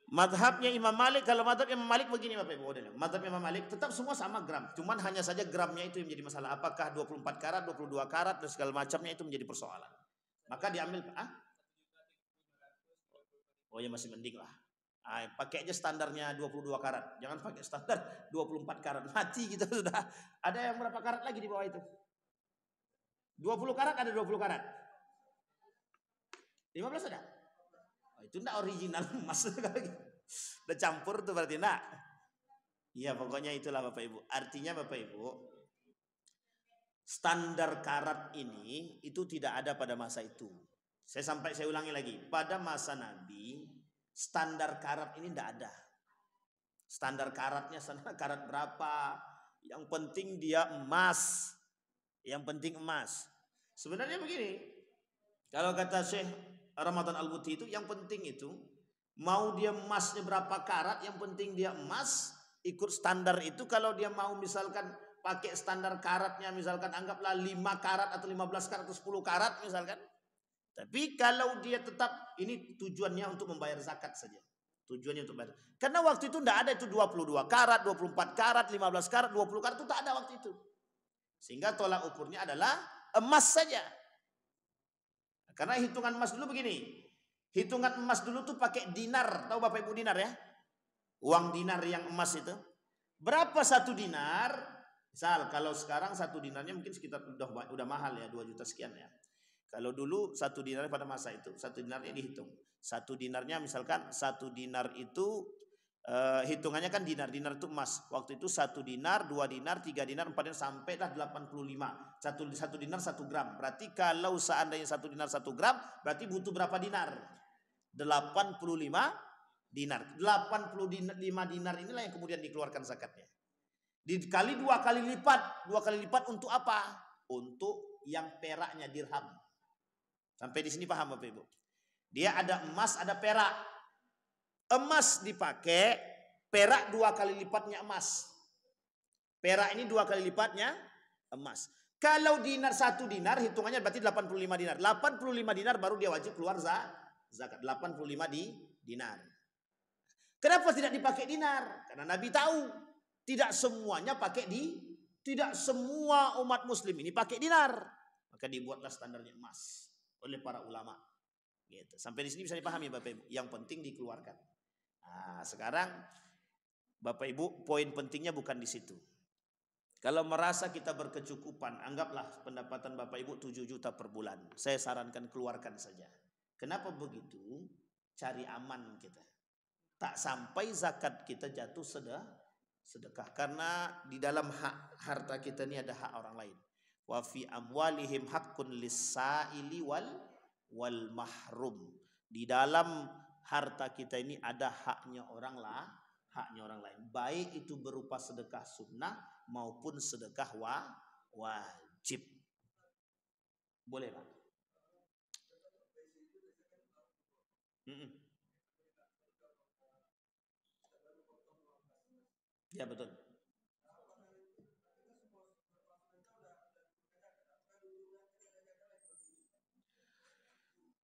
Madhabnya Imam Malik, kalau madhab Imam Malik begini Bapak Ibu, madhab Imam Malik tetap semua sama gram, cuman hanya saja gramnya itu yang menjadi masalah. Apakah 24 karat, 22 karat dan segala macamnya itu menjadi persoalan. Maka diambil oh ya masih mending lah. Pakai aja standarnya 22 karat, jangan pakai standar 24 karat, mati kita sudah. Ada yang berapa karat lagi di bawah itu? 20 karat, ada 20 karat. 15 ada? Oh, itu enggak original emas. Udah campur tuh berarti enggak? Iya pokoknya itulah Bapak Ibu. Artinya Bapak Ibu, standar karat ini itu tidak ada pada masa itu. Saya ulangi lagi. Pada masa Nabi, standar karat ini tidak ada. Standar karatnya, standar karat berapa? Yang penting dia emas. Yang penting emas. Sebenarnya begini. Kalau kata Syekh Ramadan Al-Buti itu, yang penting itu mau dia emasnya berapa karat, yang penting dia emas, ikut standar itu. Kalau dia mau misalkan pakai standar karatnya, misalkan anggaplah 5 karat atau 15 karat atau 10 karat misalkan. Tapi kalau dia tetap, ini tujuannya untuk membayar zakat saja. Tujuannya untuk bayar. Karena waktu itu tidak ada itu 22 karat, 24 karat, 15 karat, 20 karat, itu tak ada waktu itu. Sehingga tolak ukurnya adalah emas saja. Karena hitungan emas dulu begini. Hitungan emas dulu tuh pakai dinar. Tahu Bapak Ibu dinar ya? Uang dinar yang emas itu. Berapa 1 dinar? Misal kalau sekarang 1 dinarnya mungkin sekitar udah mahal ya, 2 juta sekian ya. Kalau dulu 1 dinar pada masa itu, 1 dinarnya dihitung. 1 dinarnya misalkan 1 dinar itu hitungannya kan dinar itu emas. Waktu itu 1 dinar, 2 dinar, 3 dinar, 4 dinar, sampailah 85. 1 dinar 1 gram. Berarti kalau seandainya 1 dinar 1 gram, berarti butuh berapa dinar? 85 dinar. 85 dinar inilah yang kemudian dikeluarkan zakatnya. Dikali 2 kali lipat. 2 kali lipat untuk apa? Untuk yang peraknya dirham. Sampai di sini paham Bapak Ibu? Dia ada emas, ada perak. Emas dipakai, perak 2 kali lipatnya emas. Perak ini 2 kali lipatnya emas. Kalau dinar 1 dinar, hitungannya berarti 85 dinar. 85 dinar baru dia wajib keluar zakat. 85 dinar. Kenapa tidak dipakai dinar? Karena Nabi tahu tidak semuanya tidak semua umat muslim ini pakai dinar. Maka dibuatlah standarnya emas oleh para ulama. Gitu. Sampai di sini bisa dipahami Bapak Ibu. Yang penting dikeluarkan. Nah, sekarang Bapak Ibu, poin pentingnya bukan di situ. Kalau merasa kita berkecukupan, anggaplah pendapatan Bapak Ibu 7 juta per bulan. Saya sarankan keluarkan saja. Kenapa begitu? Cari aman kita. Tak sampai zakat kita jatuh sedekah. Karena di dalam hak harta kita ini ada hak orang lain. Wa fi amwalihim haqqun lis-sa'ili wal wal mahrum. Di dalam harta kita ini ada haknya orang lain. Baik itu berupa sedekah sunnah maupun sedekah wajib. Boleh Pak? Ya betul.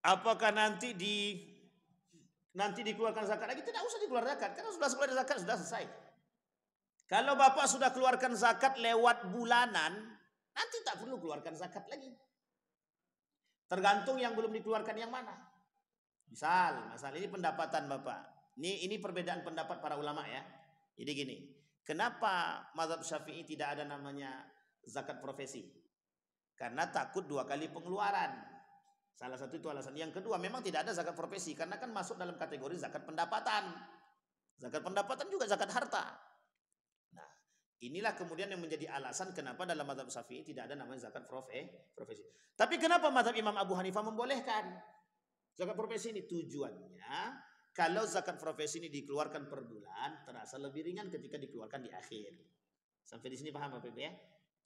Apakah nanti dikeluarkan zakat lagi? Tidak usah dikeluarkan zakat, karena sudah keluar zakat sudah selesai. Kalau Bapak sudah keluarkan zakat lewat bulanan, nanti tak perlu keluarkan zakat lagi. Tergantung yang belum dikeluarkan yang mana. Misal ini pendapatan Bapak. Ini perbedaan pendapat para ulama ya. Jadi gini, kenapa mazhab Syafi'i tidak ada namanya zakat profesi? Karena takut 2 kali pengeluaran. Salah satu itu alasan. Yang kedua, memang tidak ada zakat profesi karena kan masuk dalam kategori zakat pendapatan. Zakat pendapatan juga zakat harta. Nah, inilah kemudian yang menjadi alasan kenapa dalam mazhab Syafi'i tidak ada namanya zakat profesi. Tapi kenapa mazhab Imam Abu Hanifah membolehkan zakat profesi ini? Tujuannya kalau zakat profesi ini dikeluarkan per bulan terasa lebih ringan ketika dikeluarkan di akhir. Sampai di sini paham Bapak Ibu ya?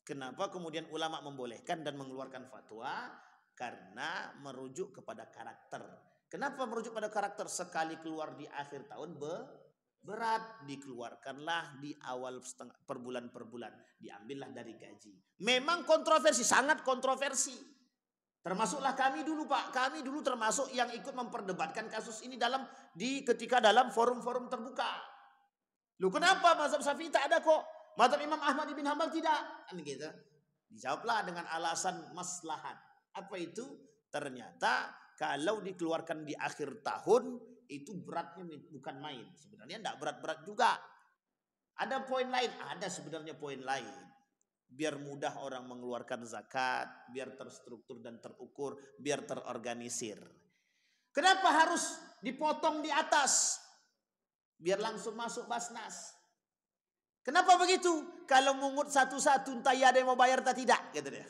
Kenapa kemudian ulama membolehkan dan mengeluarkan fatwa? Karena merujuk kepada karakter. Kenapa merujuk pada karakter? Sekali keluar di akhir tahun berat, dikeluarkanlah di awal per bulan, diambillah dari gaji. Memang kontroversi, sangat kontroversi. Termasuklah kami dulu Pak, kami dulu termasuk yang ikut memperdebatkan kasus ini ketika dalam forum-forum terbuka. Lu kenapa mazhab Syafi'i tak ada kok? Mazhab Imam Ahmad bin Hanbal tidak? Kan gitu. Dijawablah dengan alasan maslahat. Apa itu? Ternyata kalau dikeluarkan di akhir tahun itu beratnya bukan main. Sebenarnya tidak berat-berat juga. Ada poin lain, ada sebenarnya poin lain. Biar mudah orang mengeluarkan zakat, biar terstruktur dan terukur, biar terorganisir. Kenapa harus dipotong di atas? Biar langsung masuk Basnas. Kenapa begitu? Kalau mungut satu-satu entah ada yang mau bayar atau tidak, gitu deh.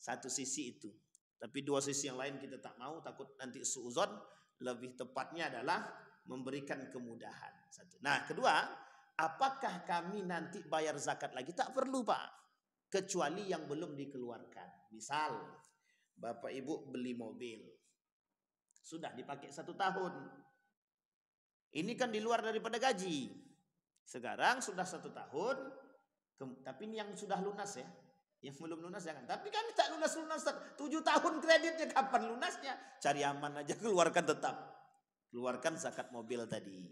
Satu sisi itu. Tapi 2 sisi yang lain kita tak mau, takut nanti suudzon. Lebih tepatnya adalah memberikan kemudahan. Satu. Nah, kedua, apakah kami nanti bayar zakat lagi? Tak perlu Pak. Kecuali yang belum dikeluarkan. Misal, Bapak Ibu beli mobil. Sudah dipakai 1 tahun. Ini kan di luar daripada gaji. Sekarang sudah 1 tahun. Tapi ini yang sudah lunas ya. Yang belum lunas jangan. Tapi kami tak lunas-lunas. 7 tahun kreditnya, kapan lunasnya? Cari aman aja, keluarkan tetap. Keluarkan zakat mobil tadi.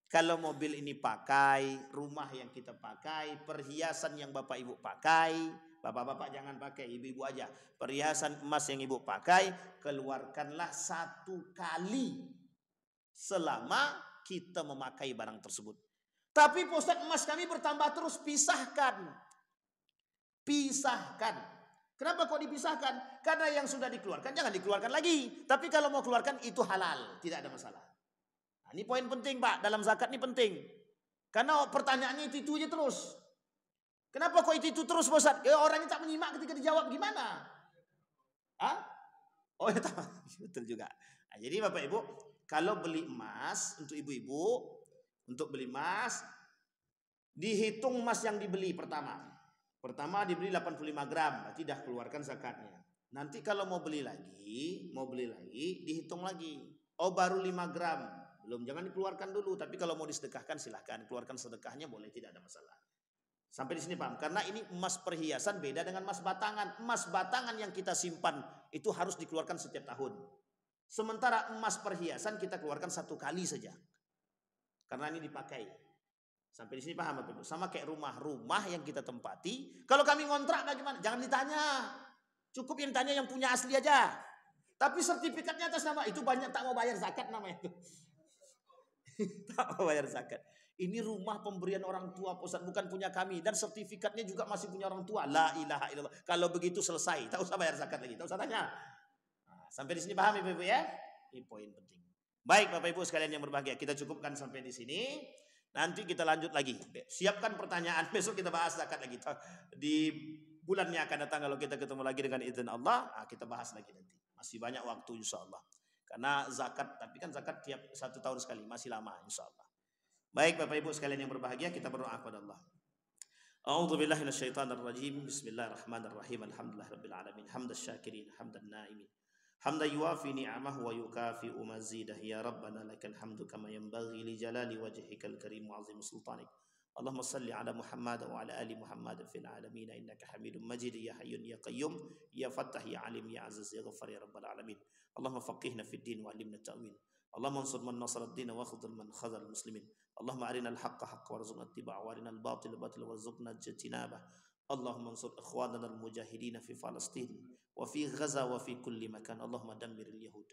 Kalau mobil ini pakai, rumah yang kita pakai, perhiasan yang Bapak Ibu pakai, Bapak-bapak jangan pakai, ibu-ibu aja. Perhiasan emas yang ibu pakai, keluarkanlah 1 kali selama kita memakai barang tersebut. Tapi Ustaz, emas kami bertambah terus, pisahkan. Pisahkan. Kenapa kok dipisahkan? Karena yang sudah dikeluarkan jangan dikeluarkan lagi. Tapi kalau mau keluarkan itu halal, tidak ada masalah. Nah, ini poin penting Pak, dalam zakat ini penting. Karena pertanyaannya itu aja terus. Kenapa kok itu terus Ustaz? Orangnya tak menyimak ketika dijawab, gimana? Hah? Oh ya, betul juga. Nah, jadi Bapak Ibu, kalau beli emas untuk ibu-ibu, untuk beli emas, dihitung emas yang dibeli pertama. Pertama dibeli 85 gram, berarti dah keluarkan zakatnya. Nanti kalau mau beli lagi, dihitung lagi. Oh baru 5 gram, belum, jangan dikeluarkan dulu. Tapi kalau mau disedekahkan silahkan, keluarkan sedekahnya boleh, tidak ada masalah. Sampai di sini paham? Karena ini emas perhiasan beda dengan emas batangan. Emas batangan yang kita simpan itu harus dikeluarkan setiap tahun. Sementara emas perhiasan kita keluarkan 1 kali saja. Karena ini dipakai. Sampai di sini paham Bapak Ibu? Sama kayak rumah yang kita tempati. Kalau kami ngontrak bagaimana? Jangan ditanya. Cukup yang tanya yang punya asli aja. Tapi sertifikatnya atas nama itu banyak tak mau bayar zakat namanya itu. Tak mau bayar zakat. Ini rumah pemberian orang tua Ustaz, bukan punya kami, dan sertifikatnya juga masih punya orang tua. La ilaha illallah. Kalau begitu selesai, tak usah bayar zakat lagi, tak usah tanya. Nah, sampai di sini paham Ibu ya? Ini poin penting. Baik Bapak Ibu sekalian yang berbahagia, kita cukupkan sampai di sini. Nanti kita lanjut lagi. Siapkan pertanyaan, besok kita bahas zakat lagi. Di bulan yang akan datang kalau kita ketemu lagi dengan izin Allah, kita bahas lagi nanti. Masih banyak waktu insyaallah. Karena zakat, tapi kan zakat tiap 1 tahun sekali, masih lama insyaallah. Baik Bapak Ibu sekalian yang berbahagia, kita berdoa kepada Allah. A'udzu billahi minasyaitonir rajim. Bismillahirrahmanirrahim. Alhamdulillahirabbil alamin. Hamdasy syakirin, hamdan naimin. Hamdan yuwafi ni'amahu wa yukafi'u mazidah. Ya Rabbana lakal hamdu kama yanbaghi li jalali wajhikal karim wa 'azimi sultanik. Allahumma salli ala Muhammad wa ala ali Muhammad fil alamin innaka Hamidum Majid ya hayyun ya qayyum ya fattah ya alim ya aziz ya ghaffar ya rabbal alamin. Allahumma faqihna fid din wa 'allimna ta'wil. Allahumma ansur man nasara ad-din wa khudhul man khazal muslimin. Allahumma arina al-haqqa haqqa warzuqna ittiba'a wa arina al-batila batila warzuqna ijtinabah. Allahumma ansur ikhwanana al-mujahidin fi Palestin wa fi Gaza wa fi kulli makan. Allahumma dammir al-yahud.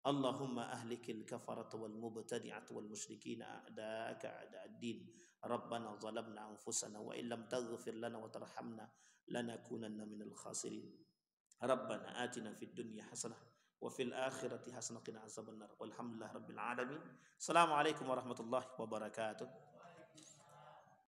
Allahumma ahlikil kafarata wal mubtadi'ata wal musyrikina a'da'aka a'da'ad-din. Rabbana zalamna anfusana wa illam taghfir lana wa tarhamna lanakunanna minal khasirin. Rabbana atina fid dunya hasanah wa fil akhirati hasanah qina azabannar. Walhamdulillahi rabbil alamin. Assalamualaikum warahmatullahi wabarakatuh.